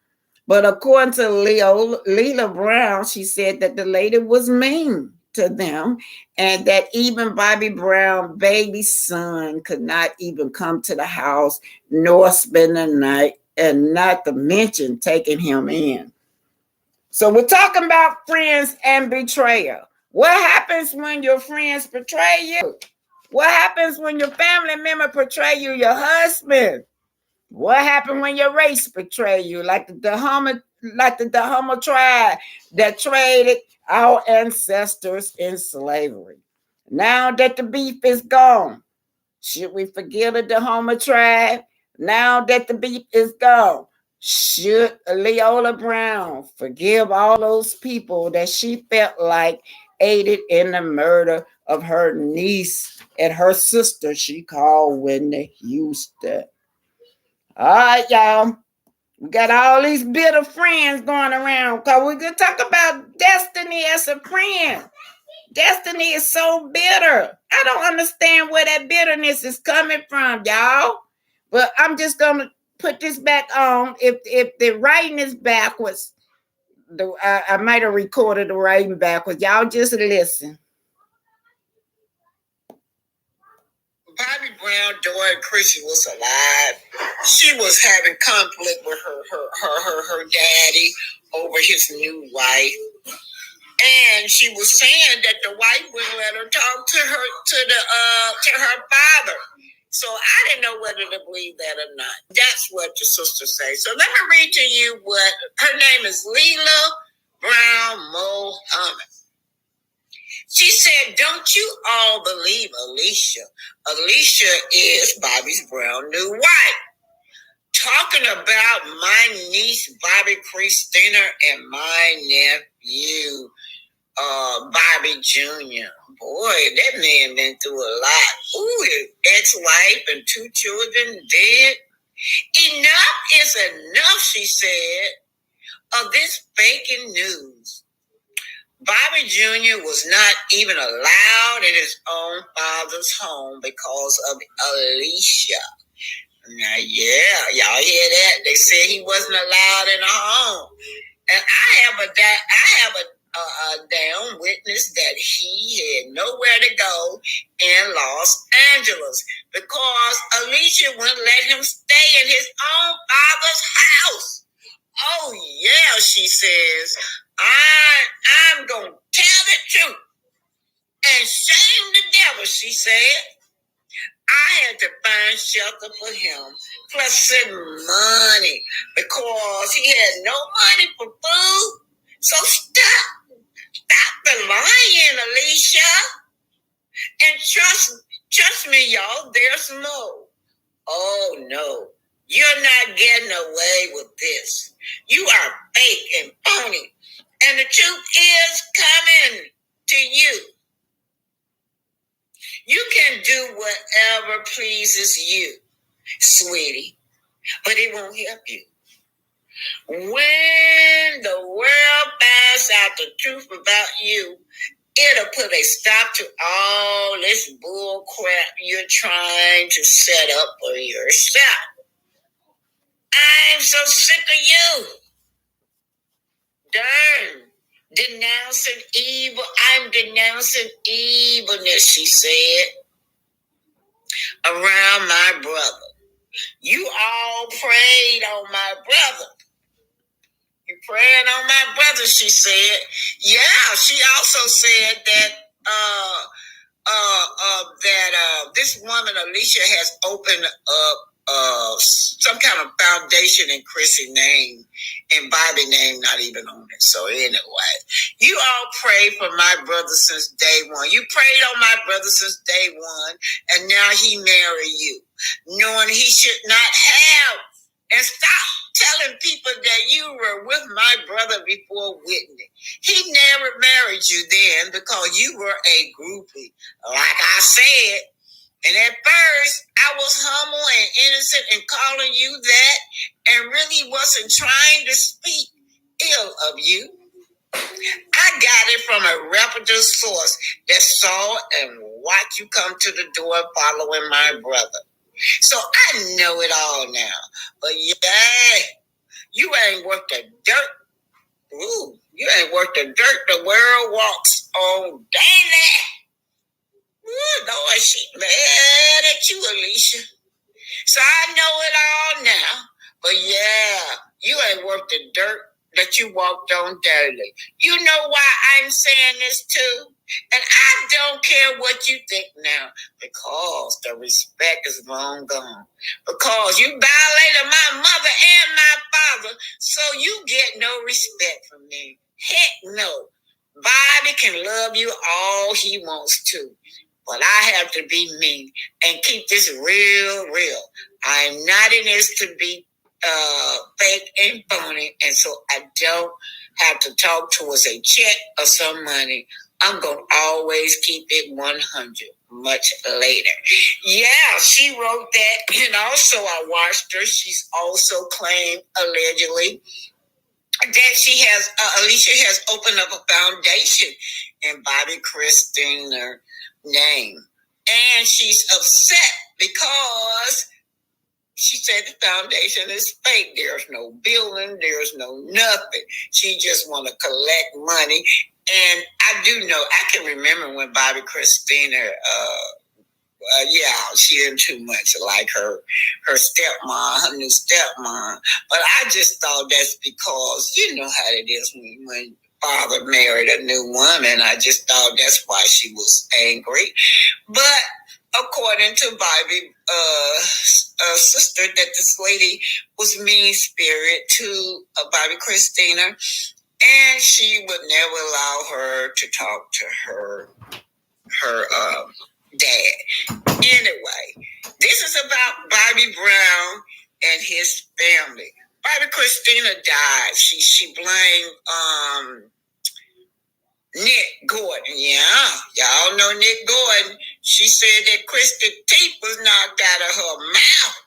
But according to Leila Brown, she said that the lady was mean to them, and that even Bobby Brown baby son could not even come to the house nor spend the night, and not to mention taking him in. So we're talking about friends and betrayal. What happens when your friends betray you? What happens when your family member betray you, your husband? What happened when your race betray you, like the Dahomey tribe that traded our ancestors in slavery? Now that the beef is gone, should we forgive the Dahomey tribe? Now that the beef is gone, should Leola Brown forgive all those people that she felt like aided in the murder of her niece and her sister she called Whitney Houston? All right, y'all. We got all these bitter friends going around because we're going to talk about Destiny as a friend. Destiny is so bitter. I don't understand where that bitterness is coming from, y'all. But I'm just going to put this back on. If the writing is backwards, I might have recorded the writing backwards. Y'all just listen. Bobby Brown, daughter Chrissy, was alive. She was having conflict with her daddy over his new wife. And she was saying that the wife wouldn't let her talk to her father. So I didn't know whether to believe that or not. That's what the sister says. So let me read to you what her name is, Leila Brown Mohammed. She said, don't you all believe Alicia? Alicia is Bobby's brown new wife. Talking about my niece, Bobby Christina, and my nephew, Bobby Jr. Boy, that man been through a lot. Ooh, his ex-wife and 2 children dead. Enough is enough, she said, of this faking news. Bobby Jr. was not even allowed in his own father's home because of Alicia. Now, yeah, y'all hear that? They said he wasn't allowed in a home. And I have a damn witness that he had nowhere to go in Los Angeles because Alicia wouldn't let him stay in his own father's house. Oh, yeah, she says, I'm going to tell the truth and shame the devil, she said. I had to find shelter for him, plus send money because he had no money for food. So stop the lying, Alicia. And trust me, y'all, there's more. Oh, no. You're not getting away with this. You are fake and phony. And the truth is coming to you. You can do whatever pleases you, sweetie, but it won't help you. When the world finds out the truth about you, it'll put a stop to all this bull crap you're trying to set up for yourself. I'm so sick of you. Darn. Denouncing evil. I'm denouncing evilness, she said, around my brother. You all prayed on my brother. You praying on my brother, she said. Yeah, she also said that this woman, Alicia, has opened up some kind of foundation in Chrissy's name and Bobby's name not even on it. So anyway, you all prayed for my brother since day one. You prayed on my brother since day one, and now he married you, knowing he should not have And stop telling people that you were with my brother before Whitney. He never married you then because you were a groupie. Like I said, and at first, I was humble and innocent in calling you that and really wasn't trying to speak ill of you. I got it from a reputable source that saw and watched you come to the door following my brother. So I know it all now. But yeah, you ain't worth the dirt. Ooh, you ain't worth the dirt the world walks on daily. Ooh, Lord, she mad at you, Alicia. So I know it all now. But yeah, you ain't worth the dirt that you walked on daily. You know why I'm saying this too? And I don't care what you think now, because the respect is long gone. Because you violated my mother and my father, so you get no respect from me. Heck no. Bobby can love you all he wants to. But I have to be me and keep this real. I'm not in this to be fake and phony, and so I don't have to talk towards a check or some money. I'm going to always keep it 100 much later. Yeah, she wrote that, and also I watched her. She's also claimed, allegedly, that she has, Alicia has opened up a foundation in Bobby Christina's name. And she's upset because she said the foundation is fake. There's no building. There's no nothing. She just want to collect money. And I do know, I can remember when Bobby Christina, she didn't too much like her stepmom, her new stepmom. But I just thought that's because, you know how it is when father married a new woman. I just thought that's why she was angry. But according to Bobby's sister, that this lady was mean spirit to Bobby Christina, and she would never allow her to talk to her dad. Anyway, this is about Bobby Brown and his family. Bobby Christina died. She blamed Nick Gordon. Yeah, y'all know Nick Gordon. She said that Christy teeth was knocked out of her mouth.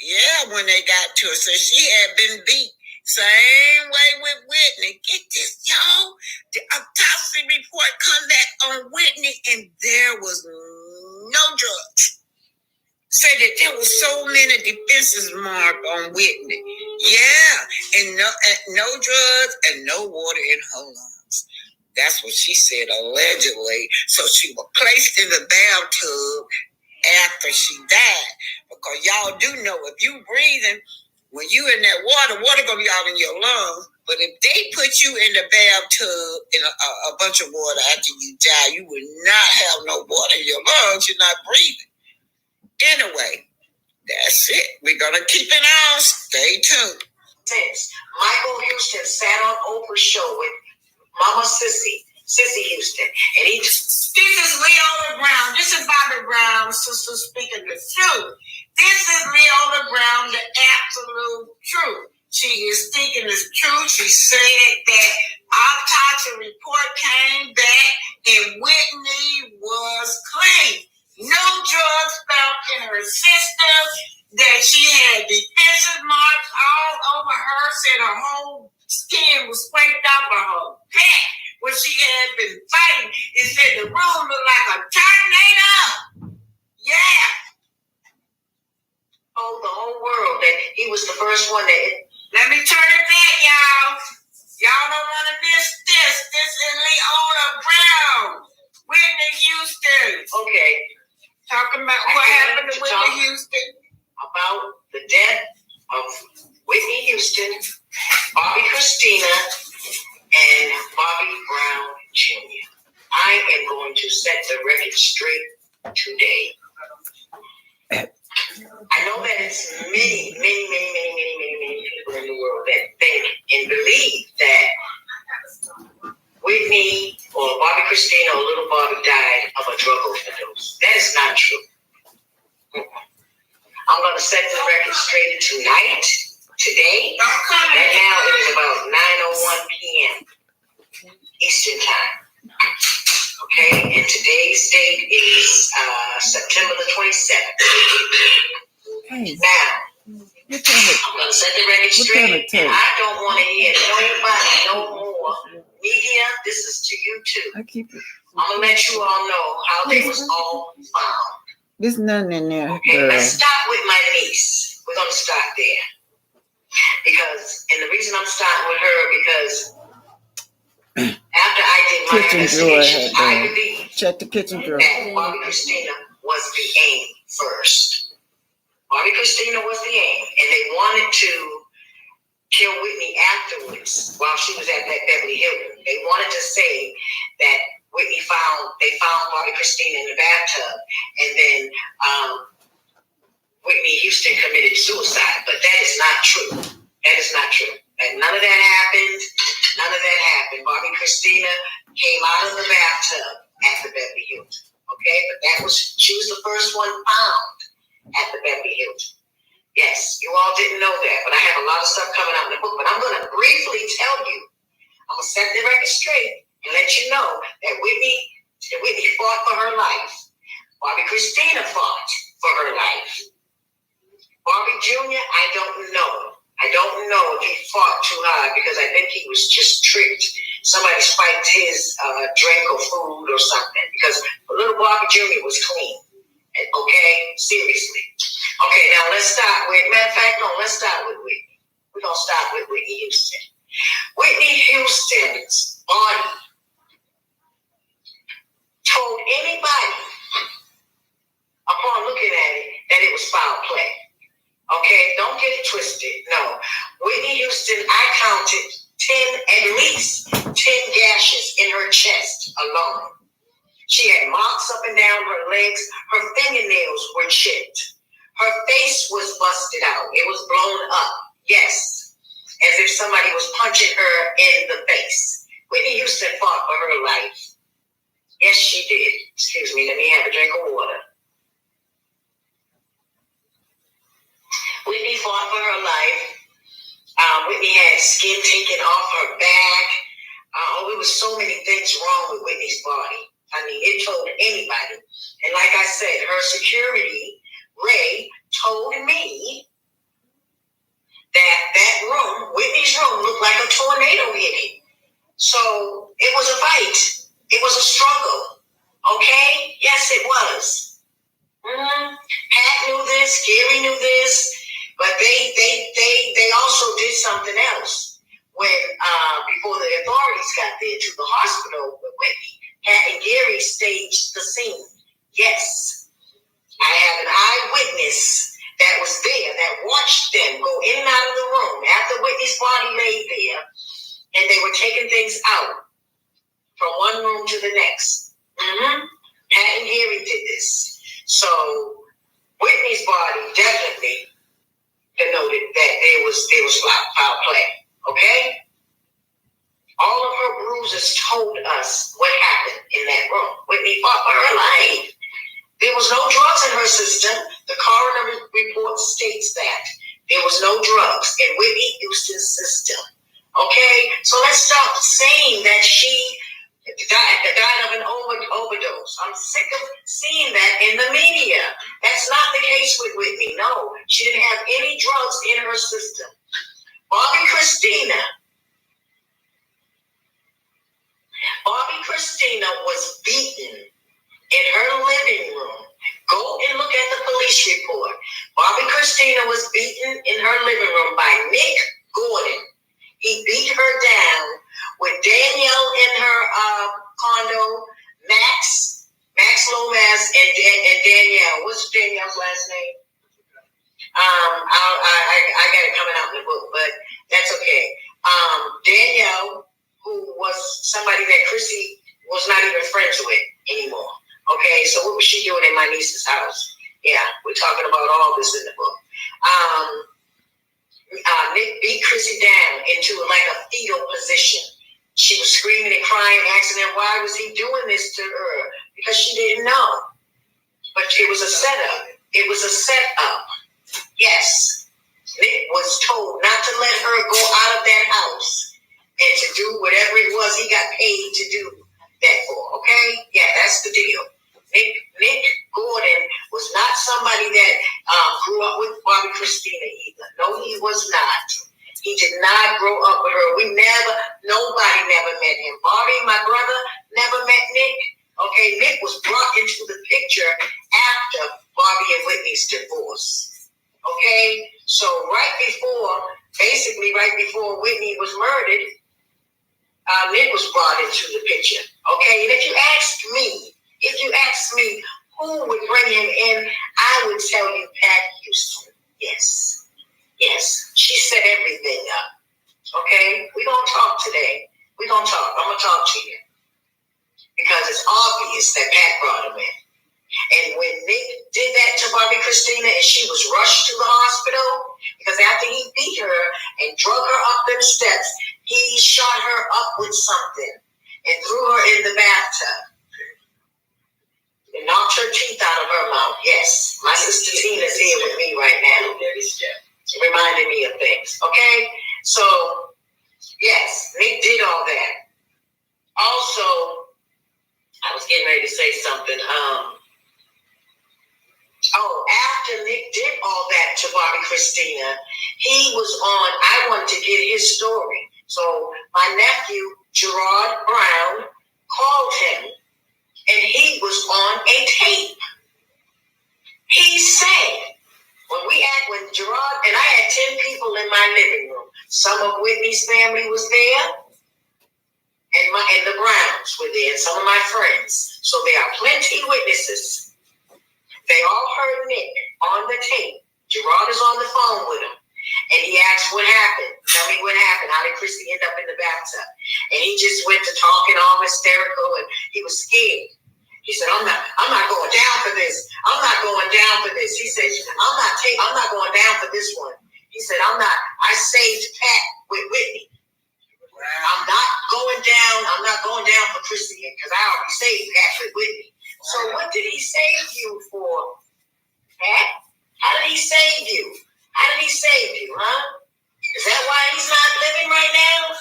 Yeah, when they got to her, so she had been beat. Same way with Whitney. Get this, y'all. The autopsy report come back on Whitney, and there was no drugs. Said that there was so many defenses marked on Whitney. Yeah, and no drugs and no water in her lungs. That's what she said, allegedly. So she was placed in the bathtub after she died. Because y'all do know, if you breathing, when you in that water gonna be out in your lungs. But if they put you in the bathtub in a bunch of water after you die, you would not have no water in your lungs. You're not breathing. Anyway, that's it. We're gonna keep it on. Stay tuned. Michael Houston sat on Oprah's show with Mama Sissy Houston, and this is Leona Brown. This is Bobby Brown's sister speaking the truth. This is Leona Brown, the absolute truth. She is speaking the truth. She said that autopsy report came back and Whitney was clean. No drugs found in her system. That she had defensive marks all over her. Said her whole skin was scraped off of her back when she had been fighting. It said the room looked like a tornado. Yeah. Oh, the whole world that he was the first one that. Let me turn it back, y'all. Y'all don't want to miss this. This is Leona Brown, Whitney Houston. Okay. Talking about what happened to Whitney Houston. About the death of Whitney Houston, Bobby Christina, and Bobby Brown Jr. I am going to set the record straight today. I know that it's many people in the world that think and believe that Whitney or Bobby Christina or little Bobby died of a drug overdose. That is not true. I'm going to set the record straight tonight. today. Right now it is about 9:01 p.m. Eastern time. Okay, and today's date is September the 27th. Hey. Now, I'm going to set the record straight, and I don't want to hear nobody no more. Media, this is to you too. I'm going to let you all know how they was all found. There's nothing in there, okay, girl. Let's start with my niece. We're going to start there. And the reason I'm starting with her, because after I did my investigation, I believe check the kitchen drawer. That Bobby Christina was the aim first. Bobby Christina was the aim, and they wanted to kill Whitney afterwards while she was at that Beverly Hilton. They wanted to say that they found Bobby Christina in the bathtub, and then Whitney Houston committed suicide. But that is not true. That is not true. And none of that happened. None of that happened. Bobby Christina came out of the bathtub at the Beverly Hilton. Okay, but she was the first one found at the Beverly Hilton. Yes, you all didn't know that, but I have a lot of stuff coming out in the book. But I'm going to briefly tell you. I'm going to set the record straight and let you know that Whitney fought for her life. Bobby Christina fought for her life. Bobby Jr., I don't know. I don't know if he fought too hard, because I think he was just tricked. Somebody spiked his drink or food or something, because little Bobby Jr. was clean. Okay? Seriously. Okay, now let's start with, let's start with Whitney. We're going to start with Whitney Houston. Whitney Houston's body told anybody, upon looking at it, that it was foul play. Okay, don't get it twisted. No. Whitney Houston, I counted at least 10 gashes in her chest alone. She had marks up and down her legs. Her fingernails were chipped. Her face was busted out. It was blown up. Yes. As if somebody was punching her in the face. Whitney Houston fought for her life. Yes, she did. Excuse me, let me have a drink of water. Whitney fought for her life. Whitney had skin taken off her back. There was so many things wrong with Whitney's body. I mean, it told anybody. And like I said, her security, Ray, told me that room, Whitney's room, looked like a tornado hit it. So it was a fight. It was a struggle. Okay? Yes, it was. Pat knew this. Gary knew this. But they also did something else. When before the authorities got there to the hospital with Whitney, Pat and Gary staged the scene. Yes. I have an eyewitness that was there that watched them go in and out of the room after Whitney's body lay there, and they were taking things out from one room to the next. Pat and Gary did this. So Whitney's body definitely denoted that there was foul play. Okay? All of her bruises told us what happened in that room. Whitney fought for her life. There was no drugs in her system. The coroner report states that. There was no drugs in Whitney Houston's system. Okay? So let's stop saying that she died of an overdose. I'm sick of seeing that in the media. That's not the case with Whitney. No, she didn't have any drugs in her system. Bobby Christina was beaten in her living room. Go and look at the police report. Bobby Christina was beaten in her living room by Nick Gordon. He beat her down with Danielle in her condo, Max Lomas, and Danielle. What's Danielle's last name? I got it coming out in the book, but that's okay. Danielle, who was somebody that Chrissy was not even friends with anymore. Okay, so what was she doing in my niece's house? Yeah, we're talking about all this in the book. Nick beat Chrissy down into like a fetal position. She was screaming and crying, asking him why was he doing this to her, because she didn't know. But it was a setup. It was a setup. Yes. Nick was told not because he got paid to do that for. Okay, yeah, that's the deal. Nick Gordon was not somebody that grew up with Bobby Christina either. No, he was not. He did not grow up with her. Nobody never met him. Bobby, my brother, never met Nick. Okay, Nick was brought into the picture after Bobby and Whitney's divorce. Okay, so right before Whitney was murdered, Nick was brought into the picture. Okay, and if you ask me who would bring him in, I would tell you Pat Houston. Yes, she set everything up. Okay, we're going to talk today. I'm going to talk to you. Because it's obvious that Pat brought him in. And when Nick did that to Bobby Christina and she was rushed to the hospital, because after he beat her and drug her up them steps, he shot her up with something and threw her in the bathtub and knocked her teeth out of her mouth. Yes, my sister Tina's here with me right now. Reminding me of things. Okay? So, yes, Nick did all that. Also, I was getting ready to say something. After Nick did all that to Bobby Christina, I wanted to get his story. So my nephew, Gerard Brown, called him, and he was on a tape. He said, when Gerard, and I had 10 people in my living room. Some of Whitney's family was there, and the Browns were there, and some of my friends. So there are plenty witnesses. They all heard Nick on the tape. Gerard is on the phone with him. And he asked, what happened? Tell me what happened. How did Chrissy end up in the bathtub? And he just went to talking all hysterical, and he was scared. He said, I'm not going down for this. I'm not going down for this. He said, I'm not going down for this one. He said, I saved Pat with Whitney. I'm not going down for Chrissy because I already saved Pat with Whitney. So what did he save you for, Pat? How did he save you? Huh? Is that why he's not living right now?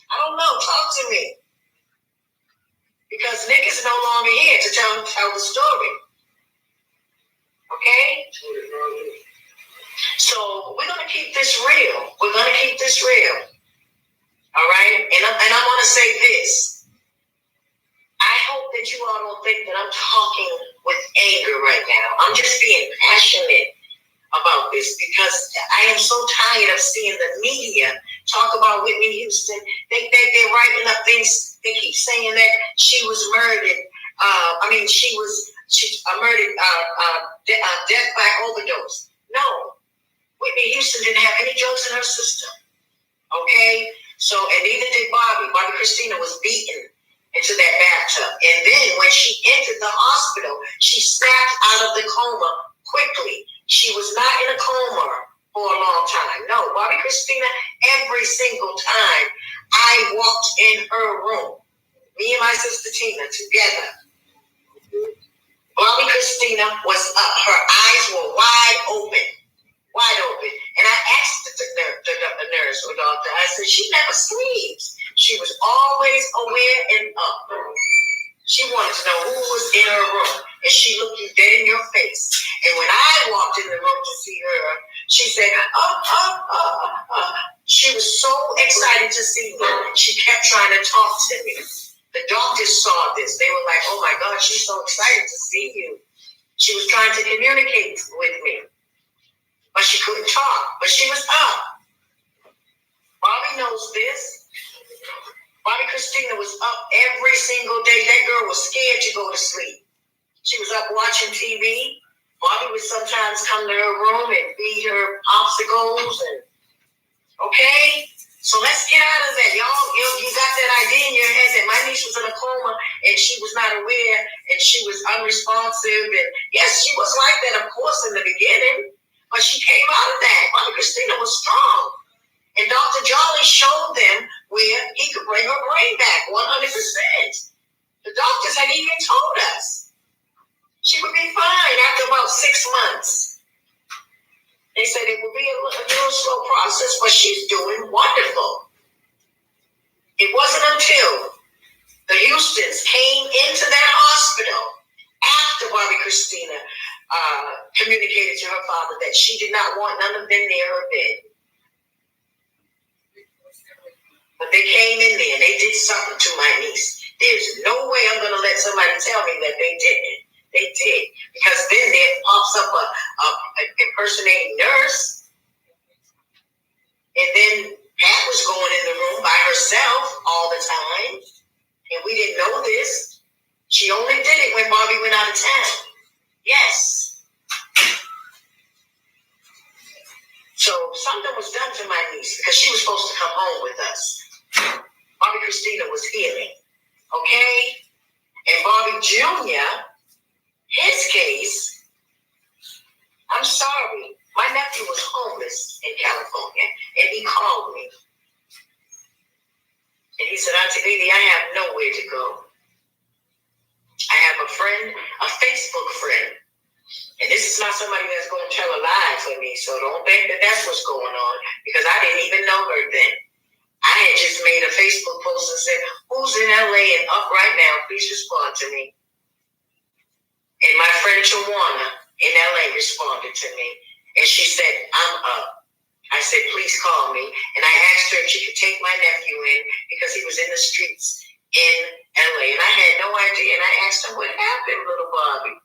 I don't know. Talk to me. Because Nick is no longer here to tell the story. Okay? So we're going to keep this real. All right? And I want to say this. I hope that you all don't think that I'm talking with anger right now. I'm just being passionate about this because I am so tired of seeing the media talk about Whitney Houston. They're writing up things. They keep saying that she was murdered. She murdered death by overdose. No, Whitney Houston didn't have any drugs in her system. Okay, so and neither did Bobby. Bobby Christina was beaten into that bathtub, and then when she entered the hospital, she snapped out of the coma quickly. She was not in a coma for a long time. No, Bobby Christina, every single time I walked in her room, me and my sister Tina together, Bobby Christina was up. Her eyes were wide open. And I asked the nurse or doctor, I said, she never sleeps. She was always aware and up. She wanted to know who was in her room, and she looked you dead in your face. And when I walked in the room to see her, she said, She was so excited to see me. She kept trying to talk to me. The doctors saw this. They were like, oh my God, she's so excited to see you. She was trying to communicate with me, but she couldn't talk. But she was up. Bobby knows this. Bobby Christina was up every single day. That girl was scared to go to sleep. She was up watching TV. Bobby would sometimes come to her room and feed her popsicles. Okay? So let's get out of that. Y'all, you got that idea in your head that my niece was in a coma and she was not aware and she was unresponsive. And yes, she was like that, of course, in the beginning. But she came out of that. Bobby Christina was strong. And Dr. Jolly showed them where he could bring her brain back 100%. The doctors had even told us she would be fine after about 6 months. They said it would be a little slow process, but she's doing wonderful. It wasn't until The Houstons came into that hospital after Bobby Christina communicated to her father that she did not want none of them near her bed. But they came in there and they did something to my niece. There's no way I'm going to let somebody tell me that they didn't. They did. Because then there pops up a impersonating nurse. And then Pat was going in the room by herself all the time. And we didn't know this. She only did it when Bobby went out of town. Yes. So something was done to my niece because she was supposed to come home with us. Bobby Christina was healing. Okay? And Bobby Jr., his case, I'm sorry. My nephew was homeless in California, and he called me. And he said, Auntie Lily, I have nowhere to go. I have a friend, a Facebook friend. And this is not somebody that's going to tell a lie for me, so don't think that that's what's going on, because I didn't even know her then. I had just made a Facebook post and said, who's in LA and up right now? Please respond to me. And my friend Wanda in LA responded to me. And she said, I'm up. I said, please call me. And I asked her if she could take my nephew in because he was in the streets in LA. And I had no idea. And I asked him, what happened, little Bobby?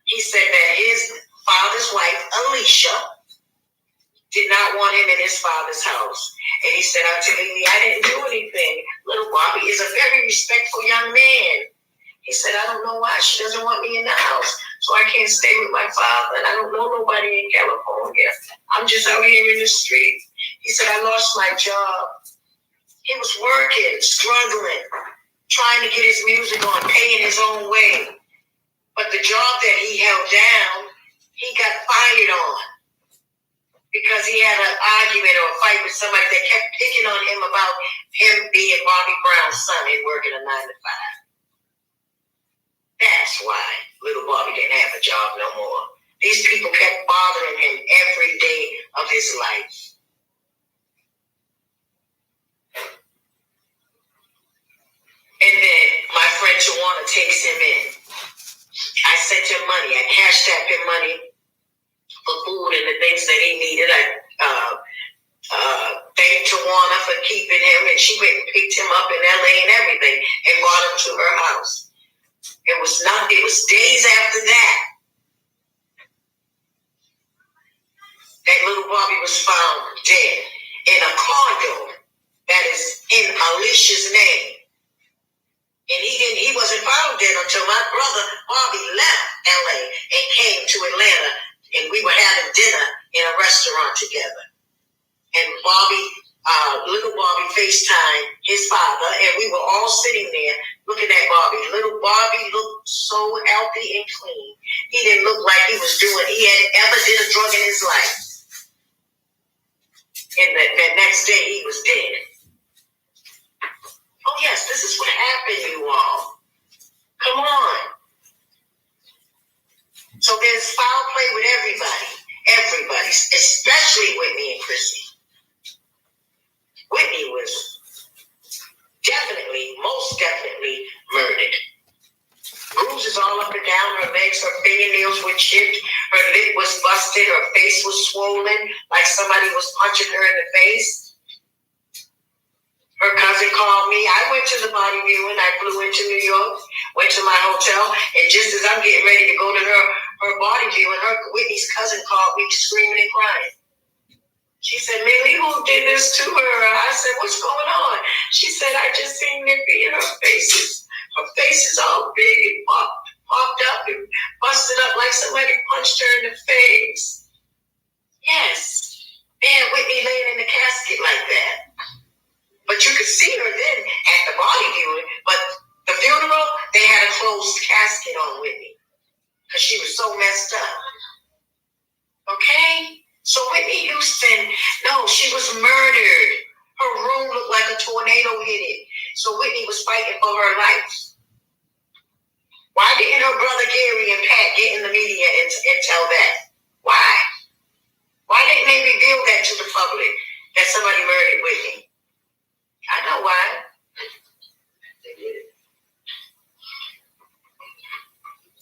He said that his father's wife, Alicia, did not want him in his father's house. And he said, Auntie Lily, I didn't do anything. Little Bobby is a very respectful young man. He said, I don't know why she doesn't want me in the house. So I can't stay with my father. And I don't know nobody in California. I'm just out here in the street. He said, I lost my job. He was working, struggling, trying to get his music on, paying his own way. But the job that he held down, he got fired on because he had an argument or a fight with somebody that kept picking on him about him being Bobby Brown's son and working a 9 to 5. That's why little Bobby didn't have a job no more. These people kept bothering him every day of his life. And then my friend Tawana takes him in. I sent him money. I cashed out him money for food and the things that he needed. I thanked Tawana for keeping him, and she went and picked him up in LA and everything and brought him to her house. It was days after that little Bobby was found dead in a condo that is in Alicia's name. And he wasn't found dead until my brother Bobby left LA and came to Atlanta, and we were having dinner in a restaurant together. And little Bobby FaceTimed his father, and we were all sitting there looking at Bobby. Little Bobby looked so healthy and clean. He didn't look like he had ever did a drug in his life. And that next day he was dead. Oh yes, this is what happened, you all. Come on. So there's foul play with everybody, especially Whitney and Chrissy. Whitney was most definitely murdered. Bruises all up and down her legs, her fingernails were chipped, her lip was busted, her face was swollen like somebody was punching her in the face. Her cousin called me. I went to the body viewing. I flew into New York, went to my hotel, and just as I'm getting ready to go to her body viewing, Whitney's cousin called me screaming and crying. She said, Millie, who did this to her? I said, what's going on? She said, I just seen Nippy in her faces. Her face is all big and popped up and busted up like somebody punched her in the face. Yes. And Whitney laying in the casket like that. But you could see her then at the body viewing. But the funeral, they had a closed casket on Whitney because she was so messed up. Okay? So Whitney Houston, no, she was murdered. Her room looked like a tornado hit it. So Whitney was fighting for her life. Why didn't her brother Gary and Pat get in the media and tell that? Why? Why didn't they reveal that to the public that somebody murdered Whitney? I know why. They did it.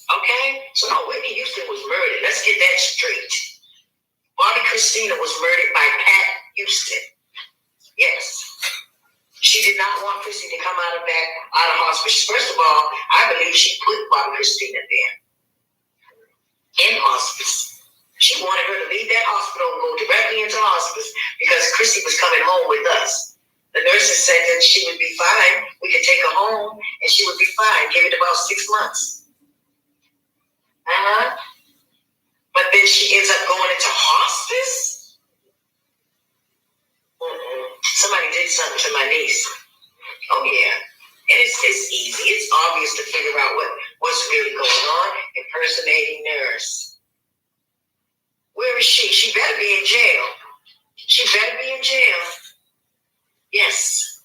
Okay? So no, Whitney Houston was murdered. Let's get that straight. Bobby Christina was murdered by Pat Houston. Yes. She did not want Chrissy to come out of hospice. First of all, I believe she put Bobby Christina there in hospice. She wanted her to leave that hospital and go directly into hospice because Chrissy was coming home with us. The nurses said that she would be fine. We could take her home and she would be fine. Give it about 6 months. But then she ends up going into hospice? Somebody did something to my niece. Oh, yeah. And it's easy. It's obvious to figure out what's really going on. Impersonating nurse. Where is she? She better be in jail. She better be in jail. Yes.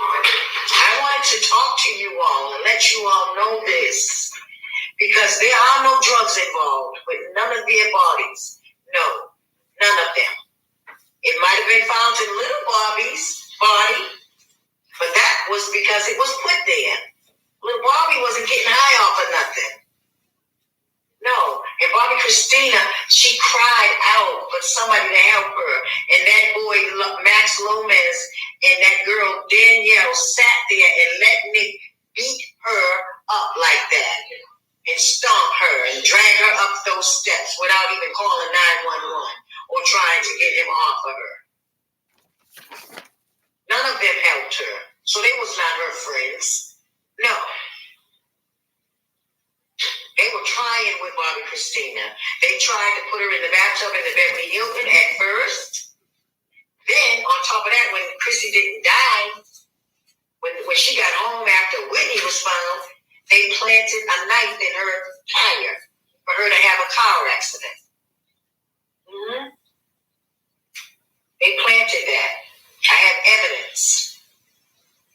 I wanted to talk to you all and let you all know this. Because there are no drugs involved with none of their bodies. No, none of them. It might have been found in little Bobby's body, but that was because it was put there. Little Bobby wasn't getting high off of nothing. No, and Bobby Christina, she cried out for somebody to help her. And that boy, Max Lopez, and that girl, Danielle, sat there and let Nick beat her up like that. And stomp her and drag her up those steps without even calling 911 or trying to get him off of her. None of them helped her. So they was not her friends. No. They were trying with Bobby Christina. They tried to put her in the bathtub in the Beverly Hilton at first. Then, on top of that, when Chrissy didn't die, when she got home after Whitney was found, they planted a knife in her tire for her to have a car accident. They planted that. I have evidence.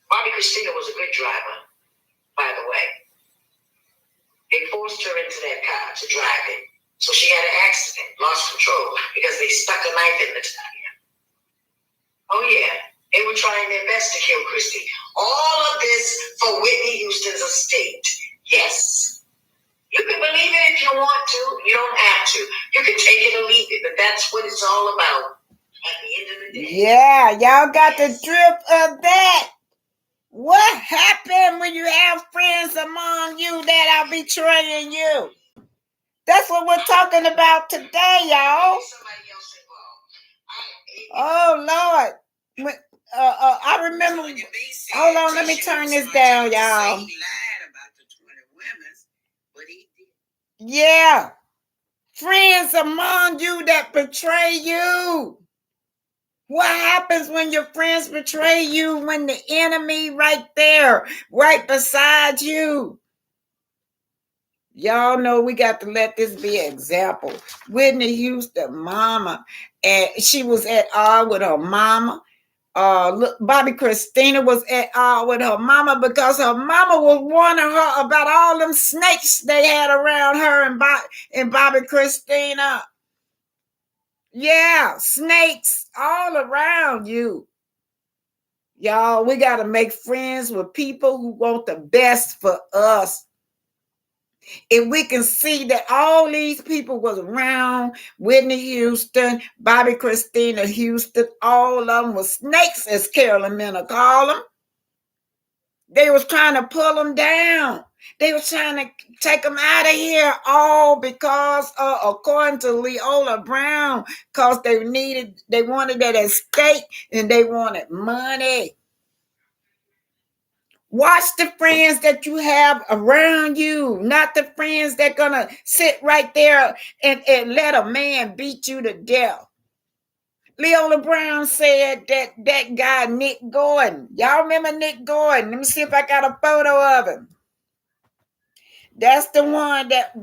Bobby Christina was a good driver, by the way. They forced her into that car to drive it. So she had an accident, lost control, because they stuck a knife in the tire. Oh, yeah. They were trying their best to kill Christy. All of this for Whitney Houston's estate. Yes. You can believe it if you want to. You don't have to. You can take it or leave it, but that's what it's all about at the end of the day. Yeah, y'all got the drift of that. What happened when you have friends among you that are betraying you? That's what we're talking about today, y'all. Oh, Lord. I remember. Hold on, let me turn this down, y'all. Yeah. Friends among you that betray you. What happens when your friends betray you when the enemy right there, right beside you? Y'all know we got to let this be an example. Whitney Houston, mama, and she was at odds with her mama. Bobby Christina was at odds with her mama because her mama was warning her about all them snakes they had around her and Bobby Christina. Yeah, snakes all around you. Y'all, we got to make friends with people who want the best for us. If we can see that all these people was around, Whitney Houston, Bobby Christina Houston, all of them was snakes, as Carolyn Miller called them. They was trying to pull them down. They was trying to take them out of here, all because, according to Leola Brown, because they wanted that estate and they wanted money. Watch the friends that you have around you, not the friends that gonna sit right there and let a man beat you to death. Leola Brown said that guy Nick Gordon. Y'all remember Nick Gordon? Let me see if I got a photo of him. That's the one that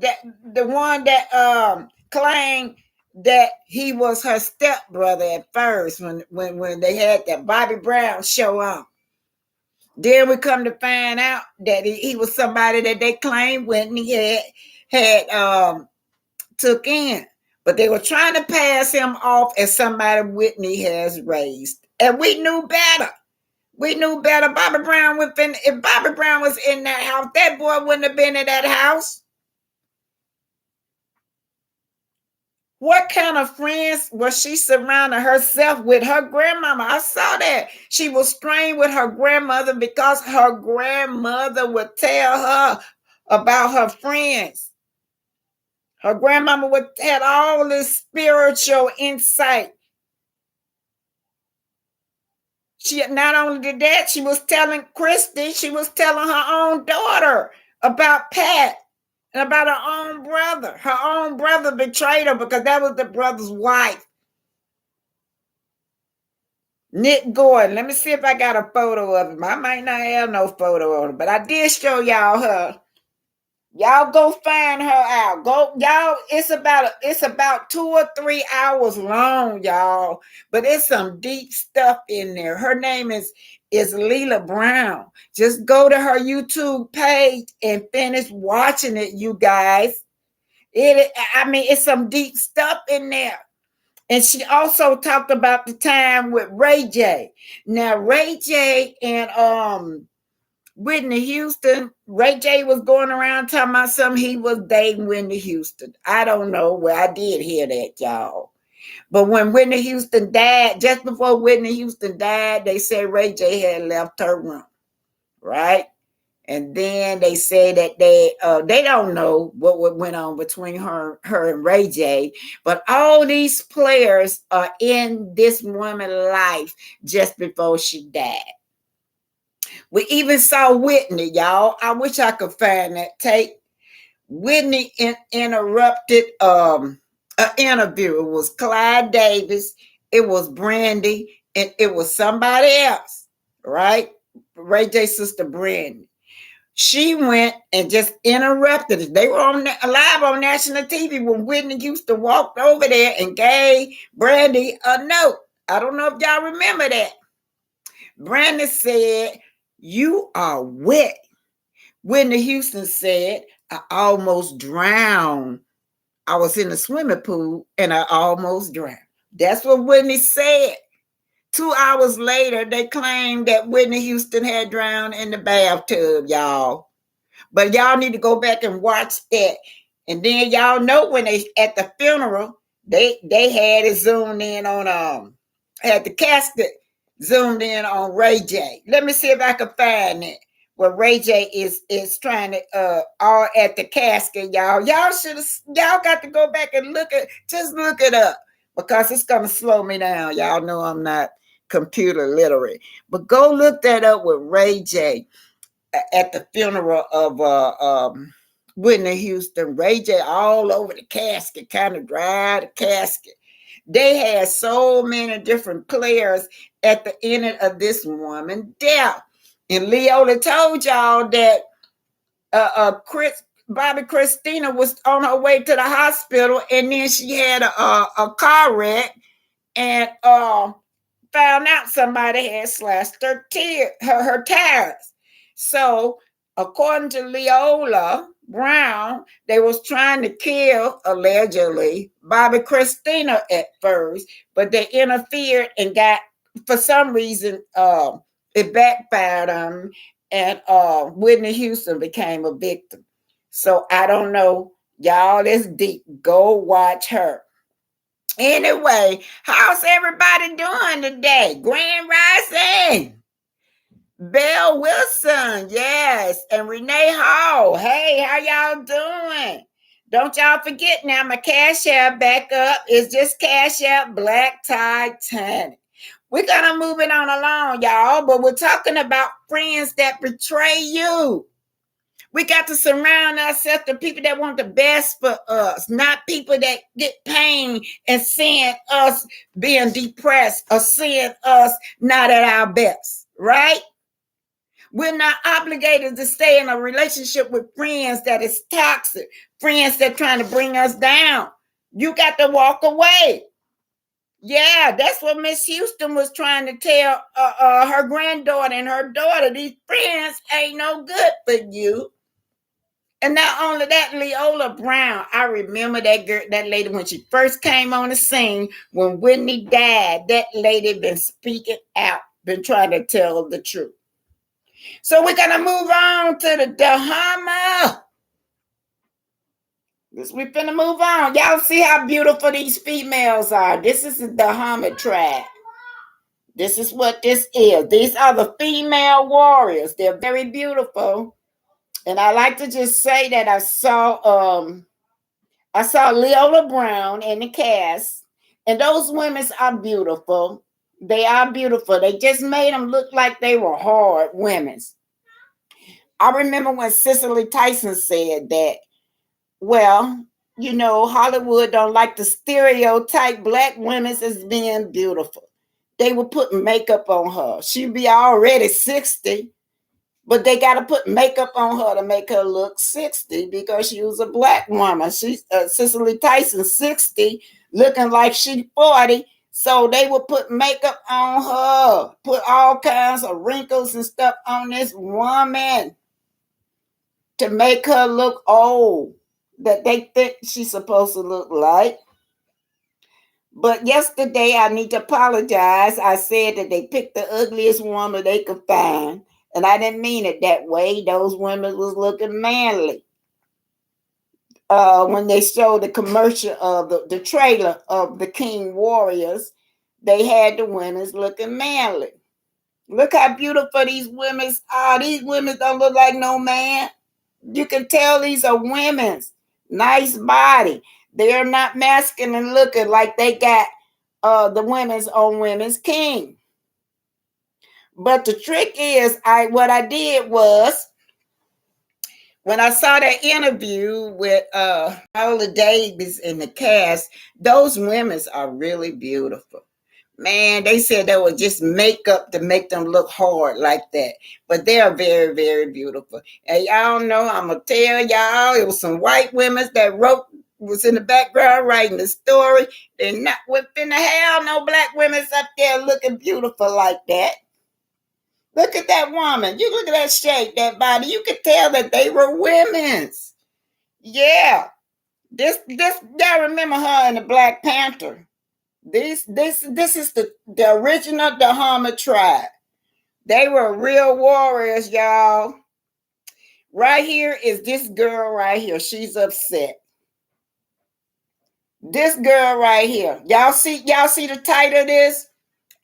claimed that he was her stepbrother at first when they had that Bobby Brown show up. Then we come to find out that he was somebody that they claimed Whitney had took in. But they were trying to pass him off as somebody Whitney has raised. And we knew better. We knew better. Bobby Brown if Bobby Brown was in that house, that boy wouldn't have been in that house. What kind of friends was she surrounding herself with? Her grandmama. I saw that. She was strained with her grandmother because her grandmother would tell her about her friends. Her grandmama had all this spiritual insight. She not only did that, she was telling Christy, she was telling her own daughter about Pat and about her own brother. Her own brother betrayed her because that was the brother's wife. Nick Gordon. Let me see if I got a photo of him. I might not have no photo of him, but I did show y'all her. Y'all go find her out. Go, y'all. It's about 2 or 3 hours long, y'all. But it's some deep stuff in there. Her name is Leela Brown. Just go to her YouTube page and finish watching it, you guys. It's some deep stuff in there. And she also talked about the time with Ray J. Now, Ray J and Whitney Houston, Ray J was going around talking about something he was dating Whitney Houston. I don't know. Well, I did hear that, y'all. But when Whitney Houston died, just before Whitney Houston died, they said Ray J had left her room, right? And then they say that they don't know what went on between her and Ray J, but all these players are in this woman's life just before she died. We even saw Whitney, y'all. I wish I could find that tape. Whitney interrupted an interview. It was Clyde Davis, it was Brandy, and it was somebody else, right? Ray J's sister Brandy. She went and just interrupted it. They were live on national TV when Whitney Houston walked over there and gave Brandy a note. I don't know if y'all remember that. Brandy said, "You are wet." Whitney Houston said, "I almost drowned. I was in the swimming pool and I almost drowned." That's what Whitney said. 2 hours later, they claimed that Whitney Houston had drowned in the bathtub, y'all. But y'all need to go back and watch that. And then y'all know when they at the funeral, they had it zoomed in on had the casket zoomed in on Ray J. Let me see if I can find it. Where Ray J is trying to all at the casket, y'all. Y'all got to go back and look it up because it's gonna slow me down. Y'all know I'm not computer literate. But go look that up with Ray J at the funeral of Whitney Houston. Ray J all over the casket, kind of dry the casket. They had so many different players at the end of this woman's death. And Leola told y'all that Bobby Christina was on her way to the hospital, and then she had a car wreck, and found out somebody had slashed her tires. So, according to Leola Brown, they was trying to kill, allegedly, Bobby Christina at first, but they interfered and got, for some reason, it backfired on them, and Whitney Houston became a victim. So, I don't know. Y'all, it's deep. Go watch her. Anyway, how's everybody doing today? Grand Rising. Belle Wilson, yes. And Renee Hall. Hey, how y'all doing? Don't y'all forget now, my Cash App back up. It's just Cash App Black Titanic. We're going to move it on along, y'all, but we're talking about friends that betray you. We got to surround ourselves with people that want the best for us, not people that get pain and seeing us being depressed or seeing us not at our best, right? We're not obligated to stay in a relationship with friends that is toxic, friends that are trying to bring us down. You got to walk away. Yeah, that's what Miss Houston was trying to tell her granddaughter and her daughter. These friends ain't no good for you. And not only that, Leola Brown, I remember that lady when she first came on the scene, when Whitney died, that lady been speaking out. been trying to tell the truth. So we're gonna move on to the Dahomey. We finna move on. Y'all see how beautiful these females are. This is the Dahomey tribe. This is what this is. These are the female warriors. They're very beautiful. And I like to just say that I saw Leola Brown in the cast, and those women are beautiful. They are beautiful. They just made them look like they were hard women. I remember when Cicely Tyson said that, well, you know, Hollywood don't like to stereotype black women as being beautiful. They would put makeup on her. She'd be already 60, but they got to put makeup on her to make her look 60 because she was a black woman. She's Cicely Tyson, 60, looking like she's 40. So they would put makeup on her, put all kinds of wrinkles and stuff on this woman to make her look old, that they think she's supposed to look like. But yesterday, I need to apologize. I said that they picked the ugliest woman they could find. And I didn't mean it that way. Those women was looking manly. When they showed the commercial of the trailer of the King Warriors, they had the women looking manly. Look how beautiful these women are. These women don't look like no man. You can tell these are women's. Nice body. They're not masculine looking like they got the women's on Women's King. But the trick is, what I did was, when I saw that interview with Viola Davis in the cast, those women are really beautiful. Man, they said they were just makeup to make them look hard like that. But they are very, very beautiful. And y'all know, I'm going to tell y'all, it was some white women that was in the background writing the story. They're not within the hell, no black women's up there looking beautiful like that. Look at that woman. You look at that shape, that body. You could tell that they were women's. Yeah. Y'all remember her in the Black Panther. This is the original Dahomey tribe. They were real warriors, y'all. Right here is this girl right here. She's upset. This girl right here. Y'all see the title of this?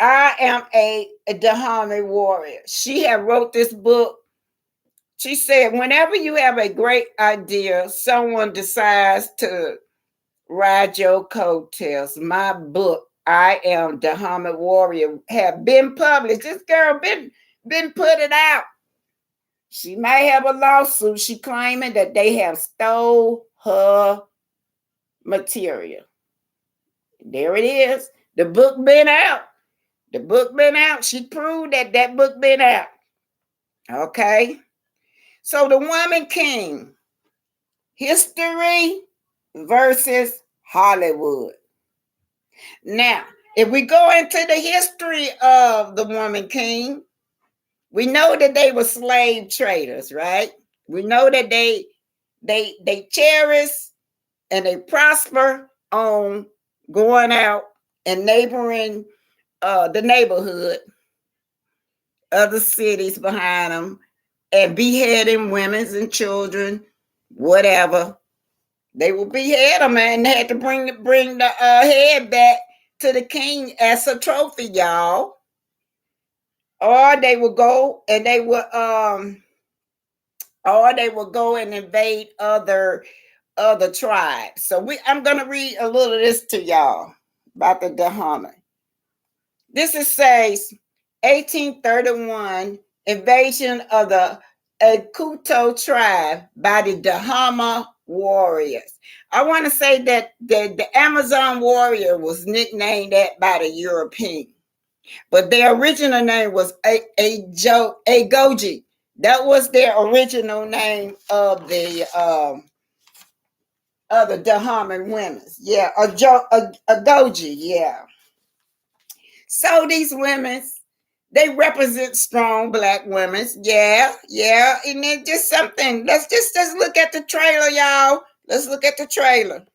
I am a Dahomey warrior. She had wrote this book. She said, whenever you have a great idea, someone decides to ride your coattails. My book, I Am Dahomey Warrior, have been published. This girl been put it out. She might have a lawsuit. She claiming that they have stole her material. There it is. The book been out. The book been out. She proved that book been out. Okay. So the Woman King, history versus Hollywood. Now, if we go into the history of the Woman King, we know that they were slave traders, right? We know that they cherish and they prosper on going out and neighboring the neighborhood, other cities behind them, and beheading women and children, whatever. They would behead them and they had to bring the head back to the king as a trophy, y'all. Or they would go and go and invade other tribes. So I'm gonna read a little of this to y'all about the Dahomey. This says 1831 invasion of the Akuto tribe by the Dahomey warriors. I want to say that the Amazon warrior was nicknamed that by the European, but their original name was Agoji. That was their original name of the Dahomey women. Yeah, Agoji. Yeah. So these women, they represent strong black women. Yeah. And then just something. Let's just look at the trailer, y'all. Let's look at the trailer.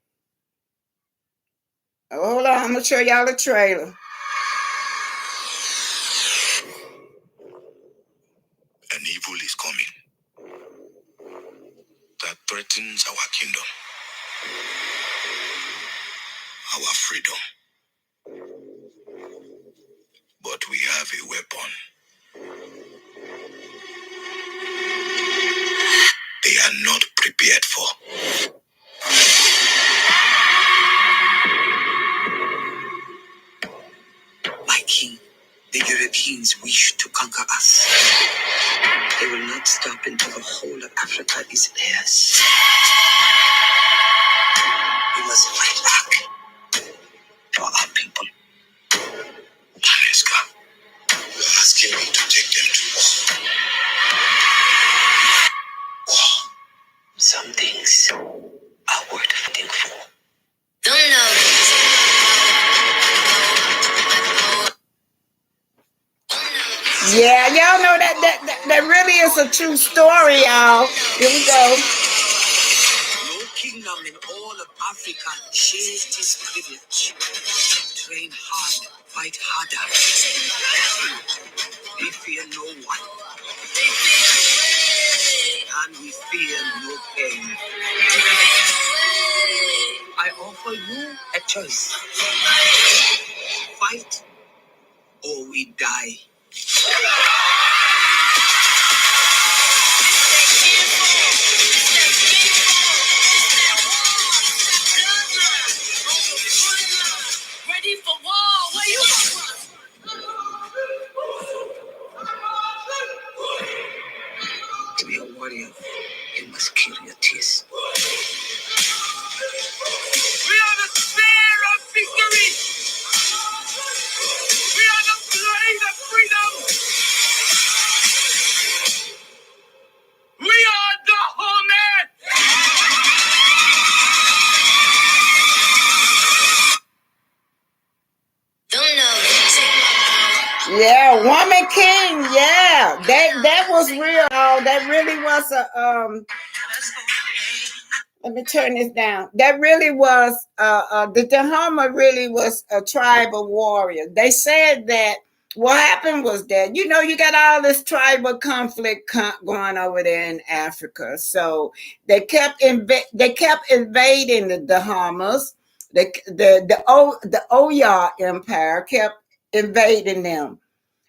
Hold on, I'm gonna show y'all the trailer. kingdom, our freedom. But we have a weapon they are not prepared for. My king, the Europeans wish to conquer us. They will not stop until the whole of Africa is theirs. We must fight back for our people. Maneska, you're asking me to take them to war. War. Some things are worth fighting for. Don't know. Yeah, y'all know that really is a true story, y'all. Here we go. No kingdom in all of Africa shares this privilege. Train hard, fight harder. We fear no one. And we fear no pain. I offer you a choice. Fight or we die. Ready for war? Where you from? To be a warrior, you must kill your tears. We are the spear of victory. We are the blade of freedom. We are Dahomey. Don't know. Yeah, Woman King. Yeah, that was real. That really was a Let me turn this down. That really was the Dahomey really was a tribal warrior. They said that what happened was that you got all this tribal conflict going over there in Africa. So they kept invading the Dahomeys. The Oya Empire kept invading them,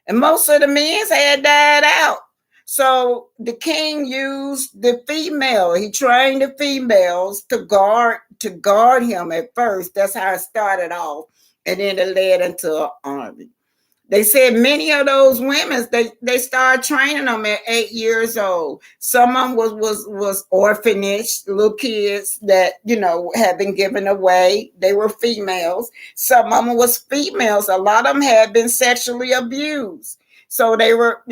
and most of the men had died out. So the king used the female. He trained the females to guard him at first. That's how it started off, and then it led into an army. They said many of those women they started training them at 8 years old. Some of them was orphanage, little kids that had been given away. They were females. Some of them was females. A lot of them had been sexually abused, so they were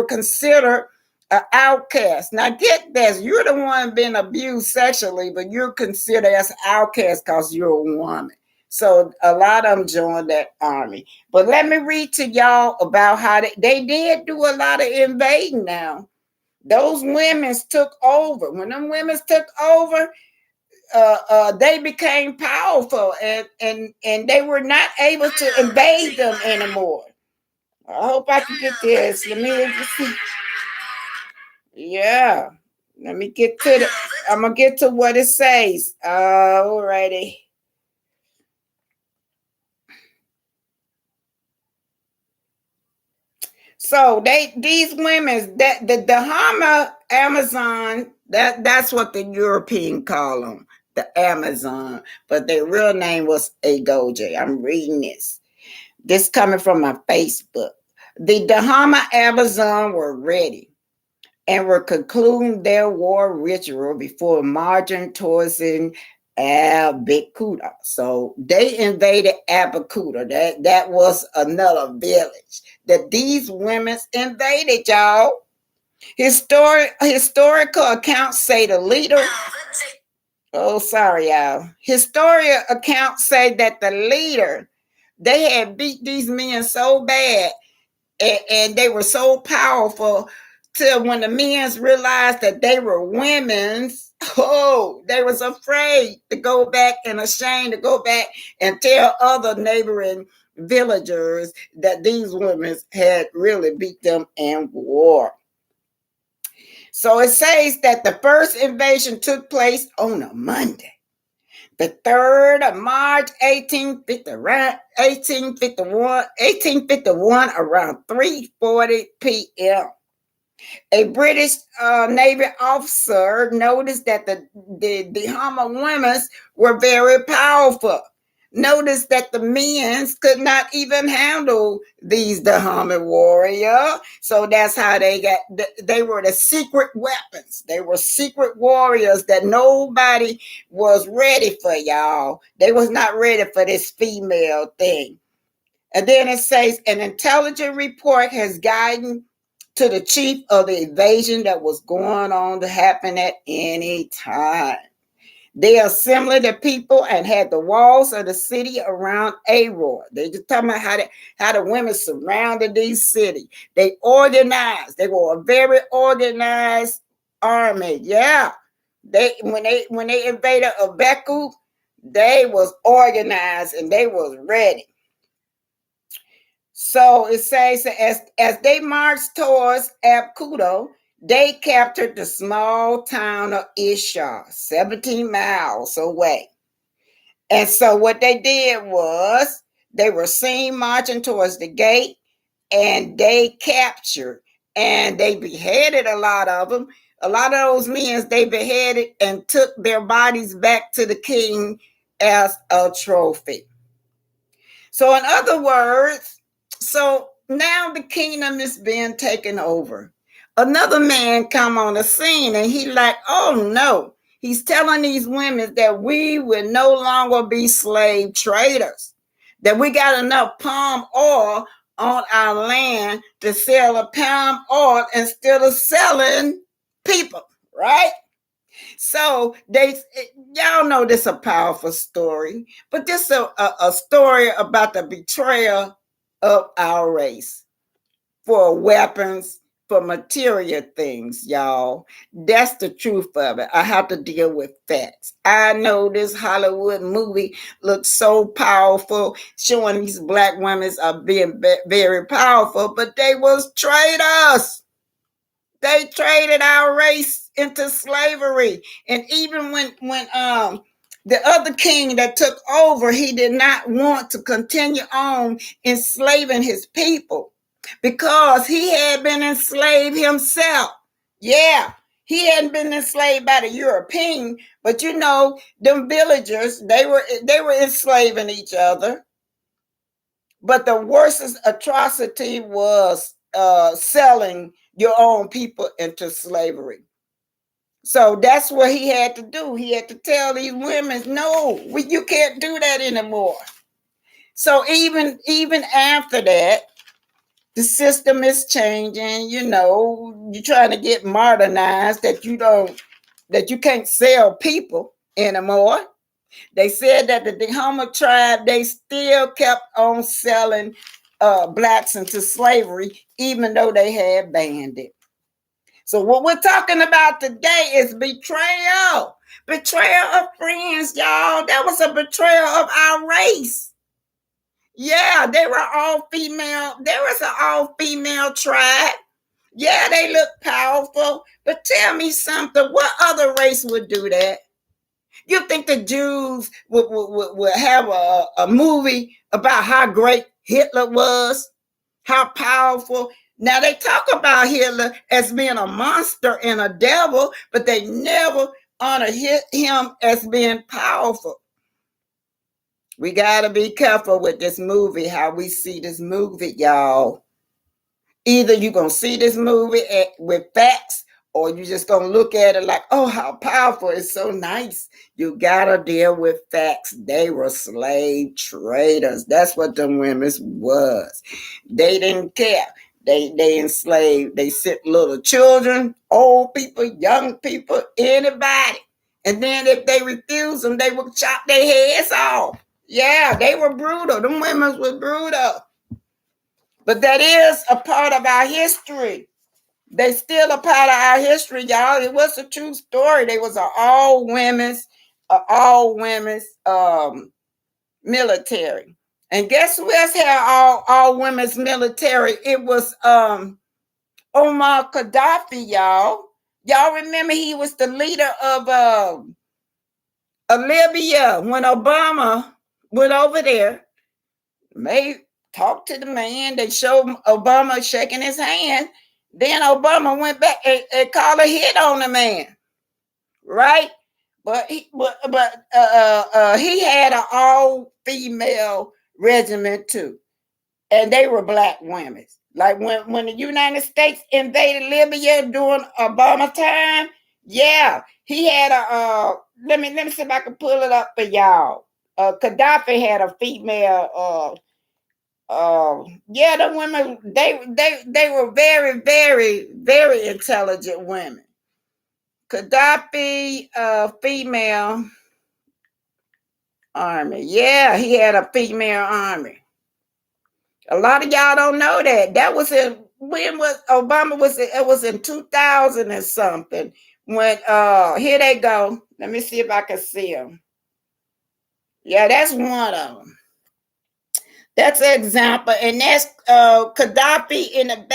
considered an outcast. Now get this: you're the one being abused sexually, but you're considered as an outcast because you're a woman. So a lot of them joined that army. But let me read to y'all about how they did do a lot of invading now. Those women took over. When them women took over, they became powerful and they were not able to invade them anymore. I hope I can get this. Let me just see. Yeah. Let me get to I'm going to get to what it says. Alrighty. So these women that the Dahomey Amazon, that's what the European call them, the Amazon, but their real name was Agoge. I'm reading this. This coming from my Facebook. The Dahomey Amazon were ready and were concluding their war ritual before marching towards Abeokuta. So they invaded Abeokuta. That was another village that these women invaded, y'all. Historical accounts say the leader. Oh, sorry, y'all. Historical accounts say that the leader, they had beat these men so bad and they were so powerful till when the men realized that they were women's, they was afraid to go back and ashamed to go back and tell other neighboring villagers that these women had really beat them in war. So it says that the first invasion took place on a Monday, the 3rd of March, 1851, around 3:40 p.m. A British Navy officer noticed that the Dahomey women were very powerful. Noticed that the men could not even handle these Dahomey warriors. So that's how they were the secret weapons. They were secret warriors that nobody was ready for, y'all. They was not ready for this female thing. And then it says an intelligence report has guided to the chief of the invasion that was going on to happen at any time. They assembled the people and had the walls of the city around Aror. They just talking about how the women surrounded these cities. They organized. They were a very organized army. Yeah. When they invaded Abeku, they was organized and they was ready. So it says as they marched towards Abkudo, they captured the small town of Ishar, 17 miles away. And so what they did was they were seen marching towards the gate, and they captured and they beheaded a lot of them. A lot of those men they beheaded and took their bodies back to the king as a trophy. So in other words, so now the kingdom is being taken over. Another man come on the scene and he like, oh no. He's telling these women that we will no longer be slave traders. That we got enough palm oil on our land to sell a palm oil instead of selling people, right? So y'all know this is a powerful story, but this is a story about the betrayal of our race for weapons, for material things, y'all. That's the truth of it. I have to deal with facts. I know this Hollywood movie looks so powerful, showing these black women are being very powerful, but they was traitors. They traded our race into slavery. And even when the other king that took over, he did not want to continue on enslaving his people because he had been enslaved himself. Yeah, he hadn't been enslaved by the European, but you know, them villagers, they were enslaving each other. But the worst atrocity was selling your own people into slavery. So that's what he had to do. He had to tell these women, no, you can't do that anymore. So even after that, the system is changing. You know, you're trying to get modernized that you can't sell people anymore. They said that the Dahomey tribe, they still kept on selling blacks into slavery, even though they had banned it. So what we're talking about today is betrayal. Betrayal of friends, y'all. That was a betrayal of our race. Yeah, they were all female. There was an all-female tribe. Yeah, they look powerful. But tell me something. What other race would do that? You think the Jews would have a movie about how great Hitler was? How powerful? Now they talk about Hitler as being a monster and a devil, but they never honor him as being powerful. We got to be careful with this movie, how we see this movie, y'all. Either you're going to see this movie with facts, or you just going to look at it like, oh, how powerful. It's so nice. You got to deal with facts. They were slave traders. That's what them women was. They didn't care. They enslaved. They sent little children, old people, young people, anybody. And then if they refused them, they would chop their heads off. Yeah, they were brutal. Them women were brutal. But that is a part of our history. They still a part of our history, y'all. It was a true story. They was an all women's military. And guess who else had all women's military? It was Omar Gaddafi, y'all. Y'all remember he was the leader of Libya when Obama went over there, talked to the man. They showed Obama shaking his hand. Then Obama went back and called a hit on the man, right? But he had an all-female regiment too, and they were black women. Like when the United States invaded Libya during Obama time, yeah, he had a let me see if I can pull it up for y'all. Gaddafi had a female. Yeah, the women they were very very very intelligent women. Gaddafi, female army. Yeah, he had a female army. A lot of y'all don't know that. That was when was Obama was it was in 2000 and something. When here they go. Let me see if I can see them. Yeah, that's one of them. That's an example, and that's Gaddafi in the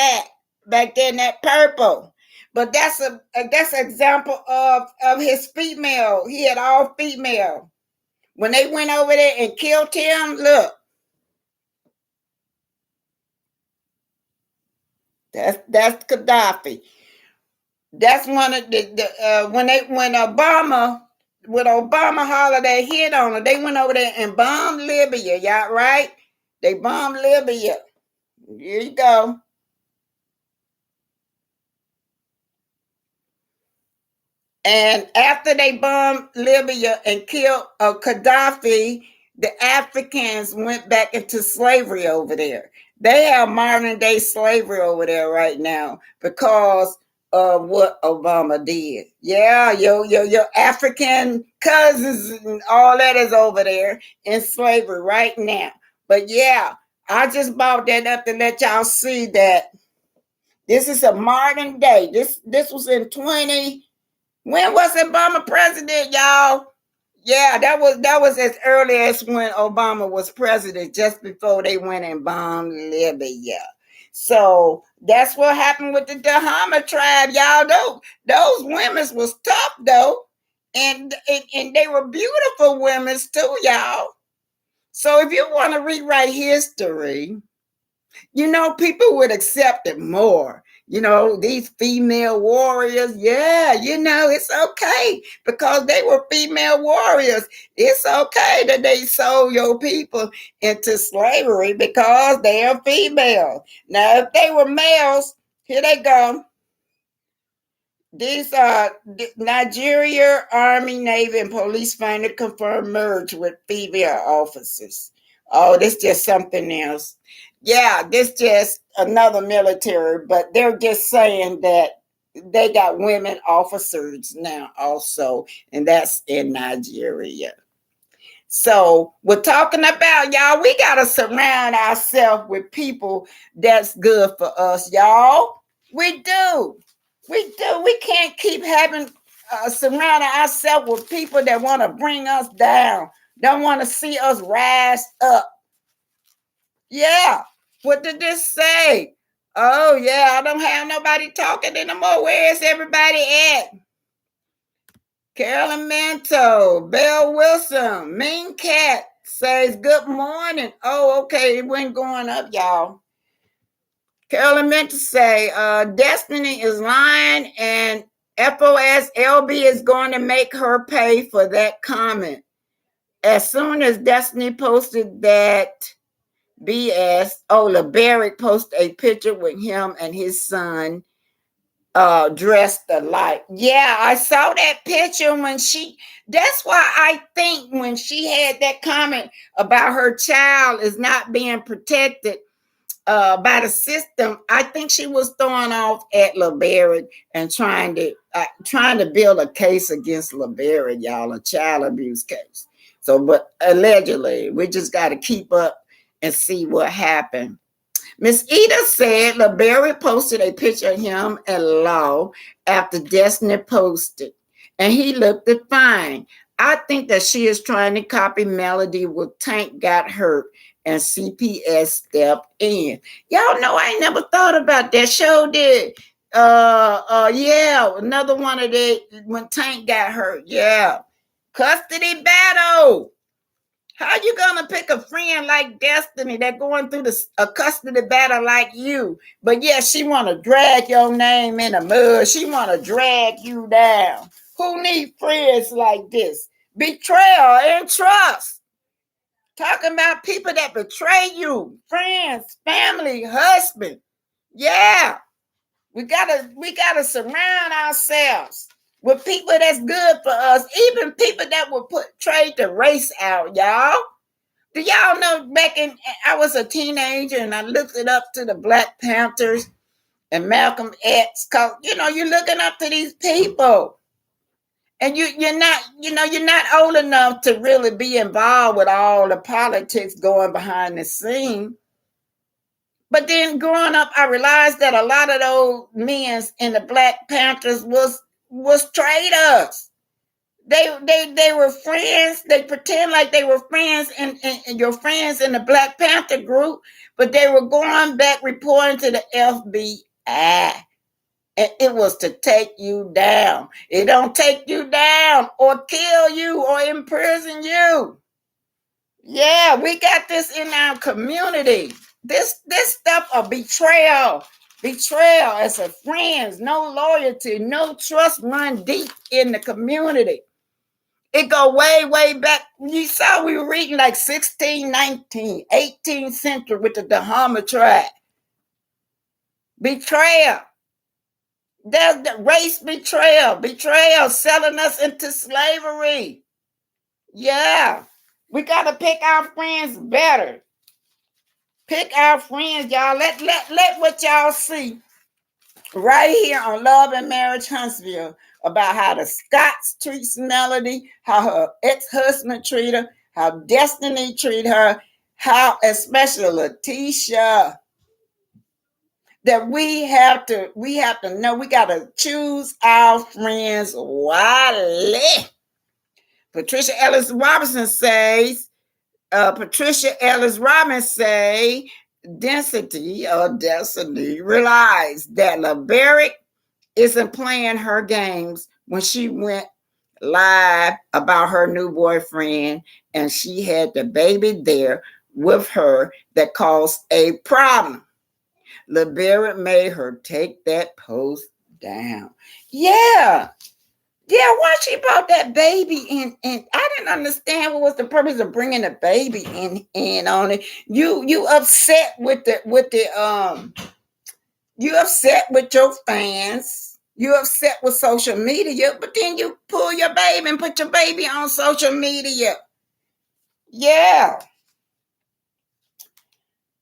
back there in that purple. But that's an example of his female. He had all female. When they went over there and killed him, look. That's Gaddafi. That's one of the when Obama holiday hit on them, they went over there and bombed Libya. Y'all right? They bombed Libya. Here you go. And after they bombed Libya and killed Gaddafi, the Africans went back into slavery over there. They have modern day slavery over there right now because of what Obama did. Yeah, your African cousins and all that is over there in slavery right now. But yeah, I just brought that up to let y'all see that this is a modern day. This was in 20. When was Obama president, y'all? Yeah, that was as early as when Obama was president, just before they went and bombed Libya. So that's what happened with the Dahomey tribe, y'all. Those women was tough though, and they were beautiful women too, y'all. So if you want to rewrite history, people would accept it more. These female warriors, yeah, it's okay because they were female warriors. It's okay that they sold your people into slavery because they are female. Now, if they were males, here they go. These are Nigeria Army, Navy, and police finally confirmed merge with female officers. Oh, this just something else. Yeah, this just another military, but they're just saying that they got women officers now also, and that's in Nigeria. So we're talking about, y'all, we got to surround ourselves with people that's good for us, y'all. We do. We do. We can't keep surrounding ourselves with people that want to bring us down, don't want to see us rise up. Yeah. What did this say? Oh, yeah, I don't have nobody talking anymore. Where is everybody at? Carolyn Manto, Belle Wilson, Mean Cat says good morning. Oh, okay, it went going up, y'all. Carolyn meant to say, Destiny is lying and FOSLB is going to make her pay for that comment. As soon as Destiny posted that BS, LeBaric posted a picture with him and his son dressed alike. Yeah, I saw that picture that's why I think when she had that comment about her child is not being protected by the system, I think she was throwing off at LeBaric and trying to build a case against LeBaric, y'all, a child abuse case. So, but allegedly, we just got to keep up and see what happened. Miss Eda said LeBaric posted a picture of him and Law after Destiny posted, and he looked fine. I think that she is trying to copy Melody with Tank got hurt and CPS stepped in. Y'all know I ain't never thought about that. Show did. Yeah, another one of the when Tank got hurt. Yeah, custody battle. How you gonna pick a friend like Destiny that going through a custody battle like you? But yeah, she wanna drag your name in the mud. She wanna drag you down. Who need friends like this? Betrayal and trust. Talking about people that betray you, friends, family, husband. Yeah, we gotta surround ourselves with people that's good for us, even people that will trade the race out, y'all. Do y'all know back in I was a teenager and I looked it up to the Black Panthers and Malcolm X, cause you're looking up to these people. And you're not old enough to really be involved with all the politics going behind the scene. But then growing up, I realized that a lot of those men in the Black Panthers was traitors. They were friends. They pretend like they were friends and your friends in the Black Panther group, but they were going back reporting to the FBI. And it was to take you down. It don't take you down or kill you or imprison you. Yeah, we got this in our community. This stuff of betrayal as a friends, no loyalty, no trust run deep in the community. It go way back. You saw we were reading like 16, 19, 18th century with the Dahomey tribe. Betrayal. There's the race betrayal, selling us into slavery. Yeah. We got to pick our friends better. Pick our friends, y'all. Let what y'all see right here on Love and Marriage Huntsville about how the Scots treats Melody, how her ex-husband treat her, how Destiny treat her, how especially Letitia. That we have to know we got to choose our friends wisely. Patricia Ellis Robinson says, density or destiny realized that LeBerick isn't playing her games when she went live about her new boyfriend and she had the baby there with her that caused a problem. LeBerick made her take that post down. Yeah. Yeah, why she brought that baby in? And I didn't understand what was the purpose of bringing the baby in on it. You upset with you upset with your fans. You upset with social media, but then you pull your baby and put your baby on social media. Yeah.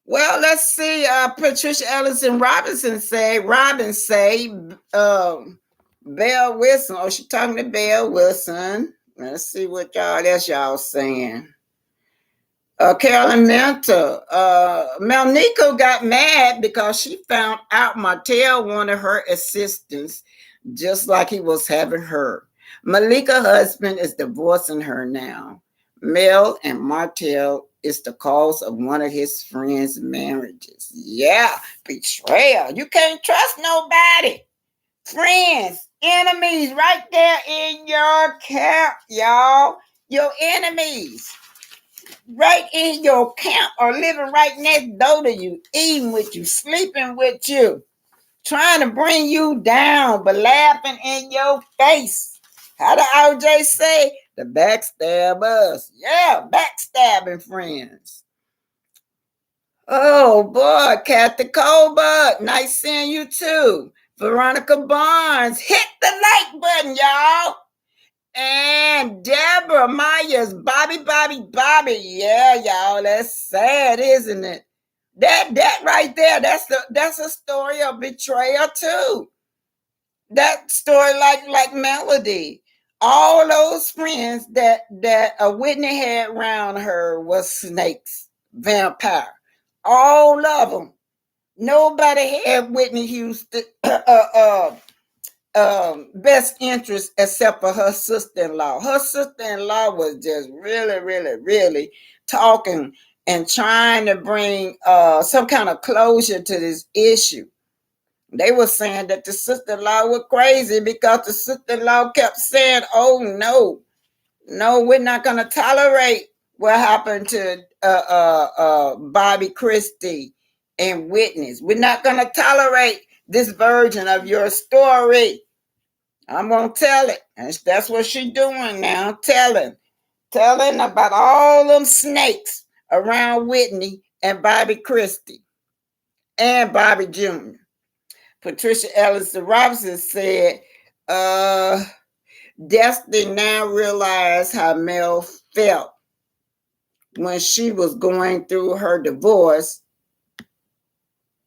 Well, let's see. Patricia Ellison Robinson say, Belle Wilson. Oh, she talking to Belle Wilson. Let's see what y'all saying. Carolyn Mentor. Melnico got mad because she found out Martell wanted her assistance just like he was having her. Malika's husband is divorcing her now. Mel and Martell is the cause of one of his friends' marriages. Yeah, betrayal. You can't trust nobody. Friends, enemies, right there in your camp, y'all. Your enemies, right in your camp, or living right next door to you, eating with you, sleeping with you, trying to bring you down, but laughing in your face. How did OJ say? The backstabbers. Yeah, backstabbing friends. Oh boy, Kathy Colbert, nice seeing you too. Veronica Barnes, hit the like button, y'all. And Deborah Myers, Bobby. Yeah, y'all, that's sad, isn't it? That right there, that's a story of betrayal too. That story like Melody. All those friends that Whitney had around her was snakes, vampire. All of them. Nobody had Whitney Houston best interest except for her sister-in-law. Her sister-in-law was just really talking and trying to bring some kind of closure to this issue. They were saying that the sister-in-law was crazy because the sister-in-law kept saying, oh, no, we're not going to tolerate what happened to Bobby Christie and Whitney. We're not going to tolerate this version of your story. I'm going to tell it. And that's what she's doing now, telling about all them snakes around Whitney and Bobby Christie and Bobby Jr. Patricia Ellison Robinson said, Destiny now realized how Mel felt when she was going through her divorce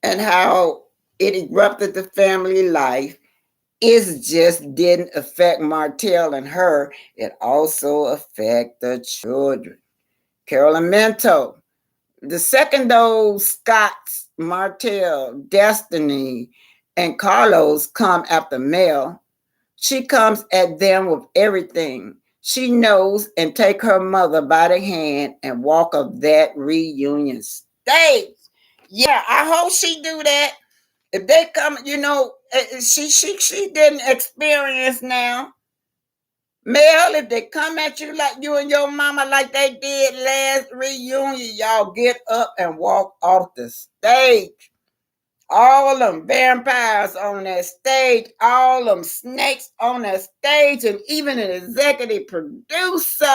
and how it erupted the family life. It just didn't affect Martell and her. It also affected the children. Carolyn Minto, the second those Scotts, Martell, Destiny, and Carlos come after Mel, she comes at them with everything. She knows and take her mother by the hand and walk up that reunion stage. Yeah, I hope she do that. If they come, she didn't experience now. Mel, if they come at you like you and your mama like they did last reunion, y'all get up and walk off the stage. All them vampires on that stage, all them snakes on that stage, and even an executive producer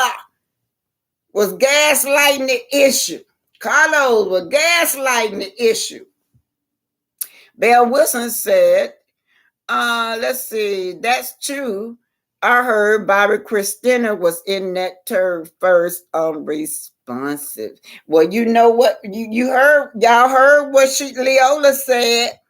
was gaslighting the issue. Carlos was gaslighting the issue. Belle Wilson said, let's see, that's true. I heard Bobby Christina was in that turn first unresponsive. Well, you know what? Y'all heard what Leola said.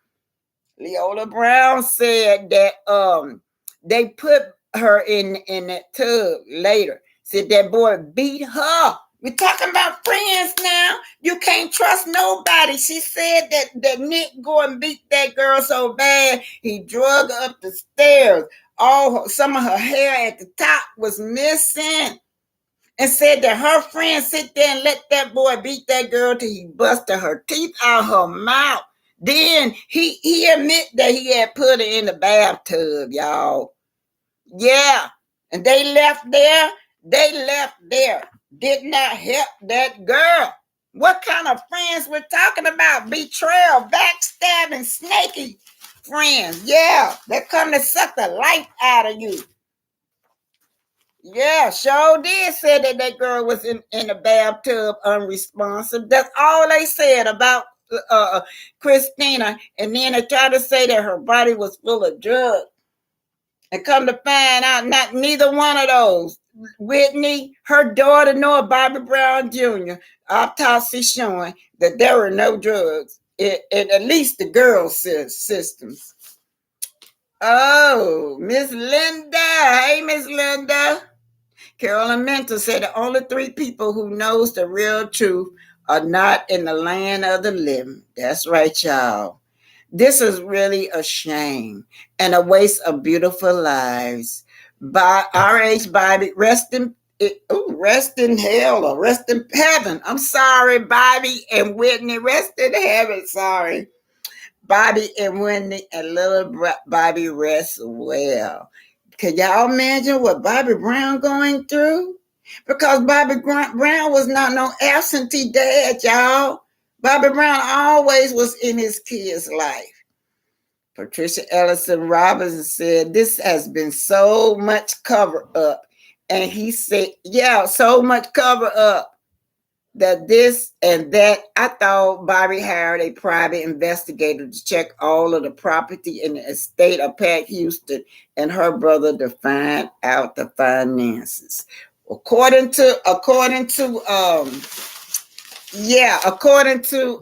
Leola Brown said that they put her in that tub later. Said that boy beat her. We're talking about friends now. You can't trust nobody. She said that Nick go and beat that girl so bad he drug her up the stairs. Some of her hair at the top was missing. And said that her friend sit there and let that boy beat that girl till he busted her teeth out her mouth. Then he admit that he had put her in the bathtub, y'all. Yeah. And they left there. Did not help that girl. What kind of friends we're talking about? Betrayal, backstabbing, snaky friends. Yeah. They come to suck the life out of you. Yeah, sure did say that girl was in the bathtub unresponsive. That's all they said about Christina. And then they tried to say that her body was full of drugs. And come to find out, neither one of those. Whitney, her daughter, nor Bobby Brown Jr., autopsy showing that there were no drugs in at least the girls' systems. Oh, Miss Linda. Hey, Miss Linda. Carolyn Minter said the only three people who knows the real truth are not in the land of the living. That's right, y'all. This is really a shame and a waste of beautiful lives. By R.H. Bobby, rest in hell or rest in heaven. I'm sorry, Bobby and Whitney, rest in heaven. Sorry. Bobby and Whitney and little Bobby rest well. Can y'all imagine what Bobby Brown going through? Because Bobby Brown was not no absentee dad, y'all. Bobby Brown always was in his kid's life. Patricia Ellison Robinson said, this has been so much cover up. And he said, yeah, so much cover up that this and that. I thought Bobby hired a private investigator to check all of the property in the estate of Pat Houston and her brother to find out the finances. According to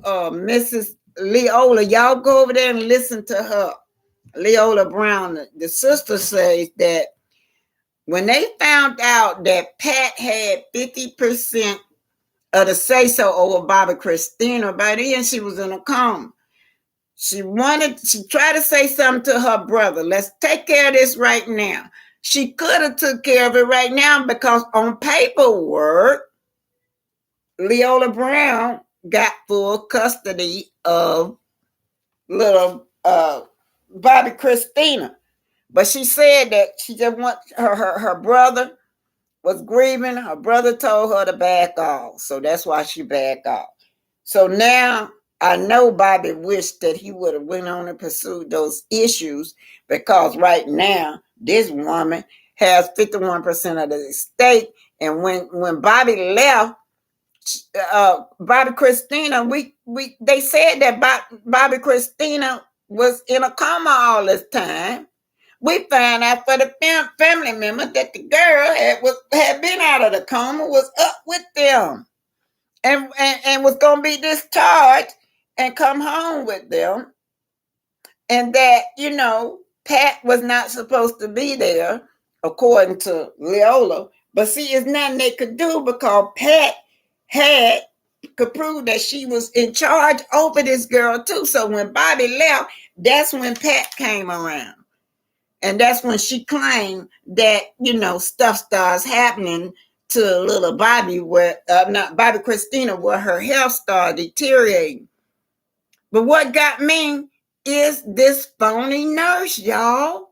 Mrs. Leola, y'all go over there and listen to her. Leola Brown, the sister, says that when they found out that Pat had 50% of the say-so over Bobby Christina, by then she was in a coma. She tried to say something to her brother. Let's take care of this right now. She could have took care of it right now because on paperwork, Leola Brown got full custody of little Bobby Christina. But she said that she just want her brother was grieving. Her brother told her to back off. So that's why she backed off. So now I know Bobby wished that he would have went on and pursued those issues, because right now this woman has 51% of the estate. And when Bobby left, Bobby Christina, they said that Bobby Christina was in a coma all this time. We found out for the family member that the girl had been out of the coma, was up with them, and was gonna be discharged and come home with them, and that Pat was not supposed to be there according to Leola. But see, it's nothing they could do, because Pat could prove that she was in charge over this girl too. So when Bobby left, that's when Pat came around. And that's when she claimed that, stuff starts happening to little Bobby, where, not Bobby Christina, where her health started deteriorating. But what got me is this phony nurse, y'all.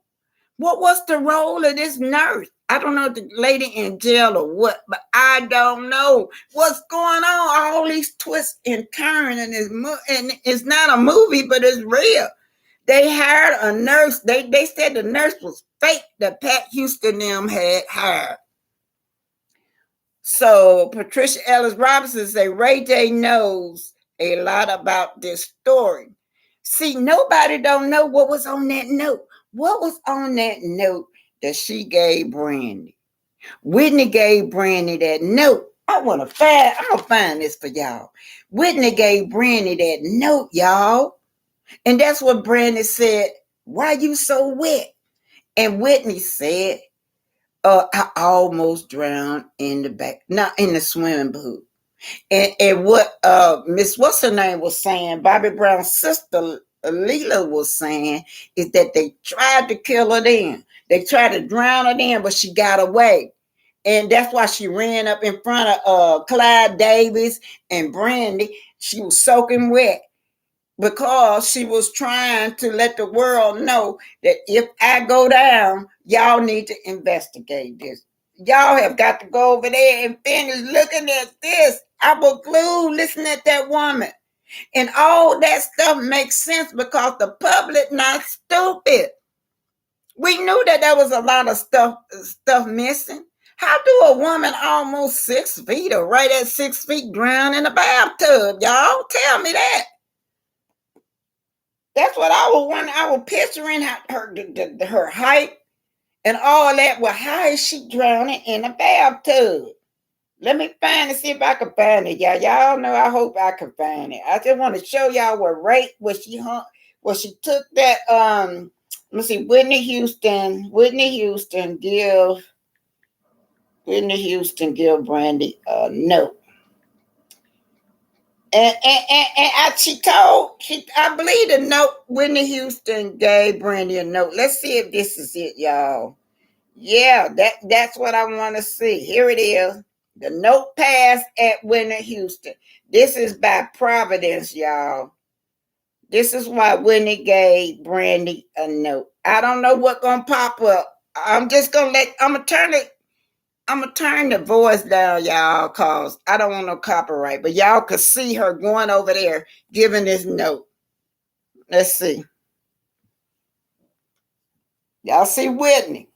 What was the role of this nurse? I don't know if the lady in jail or what, but I don't know what's going on. All these twists and turns, and it's not a movie, but it's real. They hired a nurse. They said the nurse was fake that Pat Houston them had hired. So Patricia Ellis Robinson say Ray J knows a lot about this story. See, nobody don't know what was on that note. What was on that note that she gave Brandy? Whitney gave Brandy that note. I'm gonna find this for y'all. Whitney gave Brandy that note, y'all. And that's what Brandy said. Why you so wet? And Whitney said, I almost drowned in the swimming pool. And what Miss what's her name was saying, Bobby Brown's sister Leela was saying, is that they tried to kill her then. They tried to drown her then, but she got away. And that's why she ran up in front of Clyde Davis and Brandy. She was soaking wet, because she was trying to let the world know that if I go down, y'all need to investigate this. Y'all have got to go over there and finish looking at this. I was glued listening at that woman. And all that stuff makes sense because the public not stupid. We knew that there was a lot of stuff missing. How do a woman almost 6 feet or right at 6 feet drown in a bathtub, y'all? Tell me that. That's what I was wondering. I was picturing her height and all that. Well, how is she drowning in a bathtub? Let me find and see if I can find it, y'all. Y'all know I hope I can find it. I just want to show y'all what she took that let me see, Whitney Houston give Brandy a note. And I believe the note Whitney Houston gave Brandy a note. Let's see if this is it, y'all. Yeah, that's what I want to see. Here it is. The note passed at Whitney Houston. This is by Providence, y'all. This is why Whitney gave Brandy a note. I don't know what's gonna pop up. I'm gonna turn the voice down, y'all, cause I don't want no copyright. But y'all could see her going over there giving this note. Let's see. Y'all see Whitney.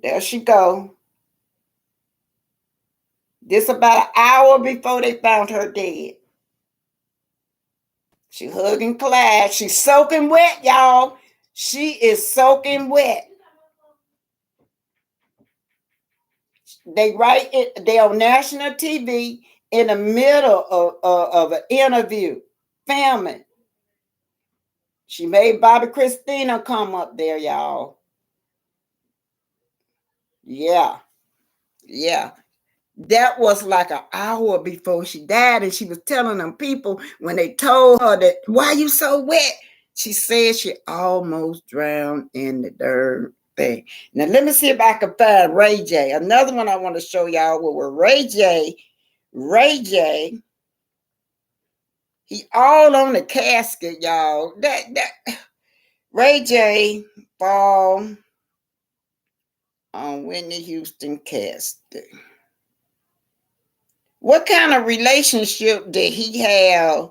There she go. This about an hour before they found her dead. She hugging Clyde. She's soaking wet, y'all. She is soaking wet. They on national TV in the middle of an interview, filming. She made Bobby Christina come up there, y'all. Yeah. That was like an hour before she died, and she was telling them people when they told her that, why you so wet? She said she almost drowned in the dirt thing. Now, let me see if I can find Ray J. Another one I want to show y'all where Ray J, he all on the casket, y'all. Ray J fall on Whitney Houston casting. What kind of relationship did he have?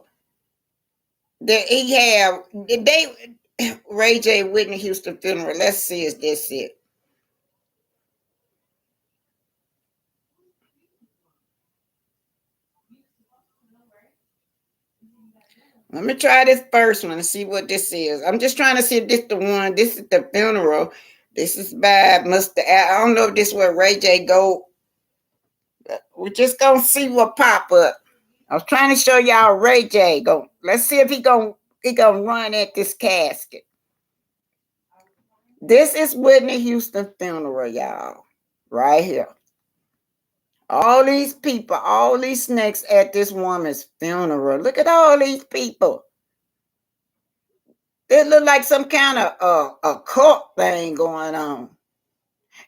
Did they Ray J Whitney Houston funeral? Let's see if this it. Let me try this first one and see what this is. I'm just trying to see if this the one. This is the funeral. This is by Mr. I don't know if this is where Ray J go. We're just gonna see what pop up. I was trying to show y'all Ray J go. Let's see if he gonna run at this casket. This is Whitney Houston funeral, y'all. Right here. All these people, all these snakes at this woman's funeral. Look at all these people. It looked like some kind of a cult thing going on.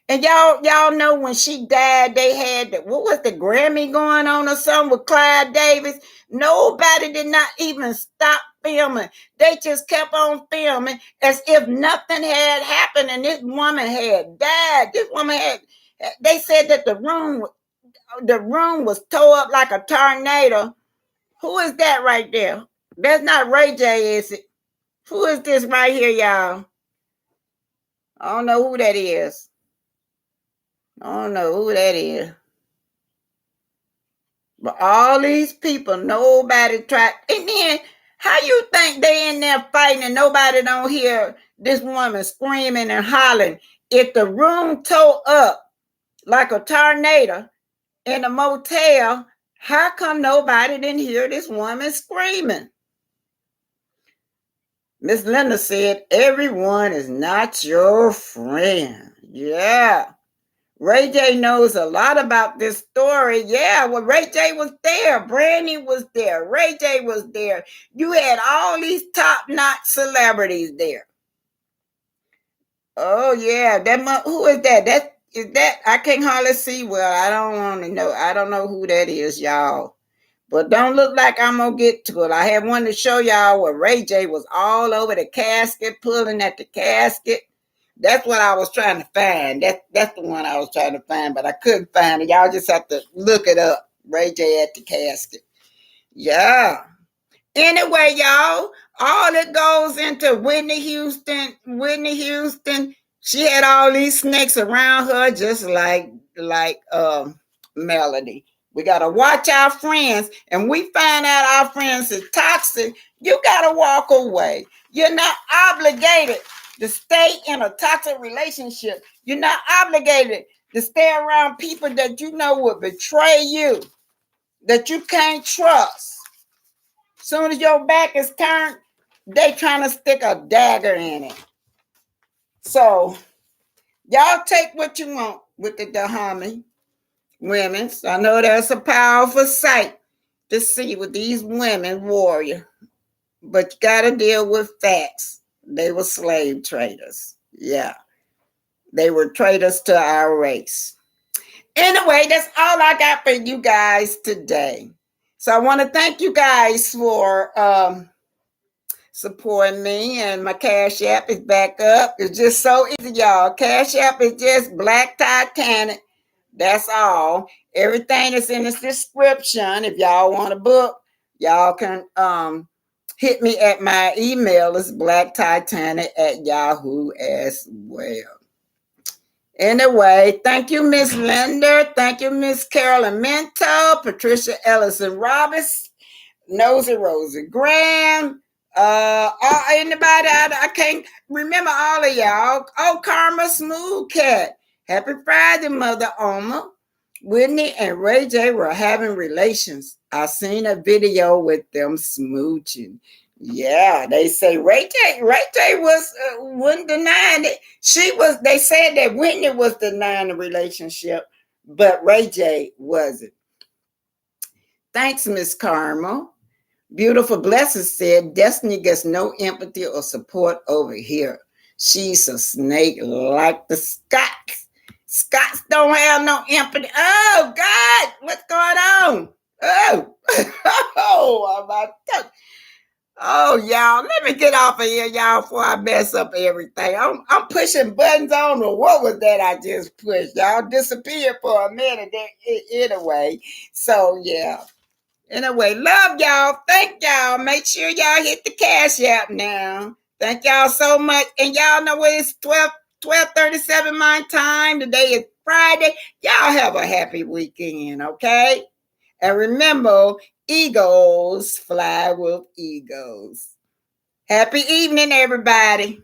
And y'all know when she died, they had what was the Grammy going on or something with Clive Davis? Nobody did not even stop filming. They just kept on filming as if nothing had happened and this woman had died. This woman had. They said that the room was tore up like a tornado. Who is that right there? That's not Ray J, is it? Who is this right here, y'all? I don't know who that is. I don't know who that is. But all these people, nobody tried. And then, how you think they in there fighting and nobody don't hear this woman screaming and hollering? If the room tore up like a tornado in a motel, how come nobody didn't hear this woman screaming? Miss Linda said, everyone is not your friend. Yeah. Ray J knows a lot about this story. Yeah, well, Ray J was there. Brandy was there. Ray J was there. You had all these top-notch celebrities there. Oh, yeah. Who is that? I can't hardly see well. I don't want to know. I don't know who that is, y'all. But don't look like I'm going to get to it. I have one to show y'all where Ray J was all over the casket, pulling at the casket. That's what I was trying to find. That's the one I was trying to find, but I couldn't find it. Y'all just have to look it up. Ray J at the casket. Yeah. Anyway, y'all, all it goes into Whitney Houston. Whitney Houston, she had all these snakes around her, just like Melody. We got to watch our friends, and we find out our friends is toxic. You got to walk away. You're not obligated to stay in a toxic relationship. You're not obligated to stay around people that you know will betray you, that you can't trust. Soon as your back is turned, they trying to stick a dagger in it. So, y'all take what you want with the Dahomey women. So I know that's a powerful sight to see with these women warrior. But you got to deal with facts. They were slave traders. Yeah. They were traitors to our race. Anyway, that's all I got for you guys today. So I want to thank you guys for supporting me, and my Cash App is back up. It's just so easy, y'all. Cash App is just Black Titanic. That's all. Everything is in the description. If y'all want a book, y'all can hit me at my email. It's blacktitanic@yahoo as well. Anyway, thank you, Miss Linda. Thank you, Miss Carolyn Minto, Patricia Ellison Roberts, Nosy Rosie Graham. Anybody I can't remember all of y'all. Oh, Karma Smooth Cat. Happy Friday, Mother Oma. Whitney and Ray J were having relations. I seen a video with them smooching. Yeah, they say Ray J wasn't denying it. They said that Whitney was denying the relationship, but Ray J wasn't. Thanks, Miss Karma. Beautiful Blessing said, Destiny gets no empathy or support over here. She's a snake like the Scots. Scots don't have no empathy. Oh, God, what's going on? Oh, oh, I'm about to. Oh, y'all, let me get off of here, y'all, before I mess up everything. I'm pushing buttons on, or what was that I just pushed? Y'all disappeared for a minute anyway. So, yeah. Anyway, love y'all. Thank y'all. Make sure y'all hit the Cash App now. Thank y'all so much. And y'all know it's 12:37 my time. Today is Friday. Y'all have a happy weekend, okay? And remember, eagles fly with egos. Happy evening, everybody.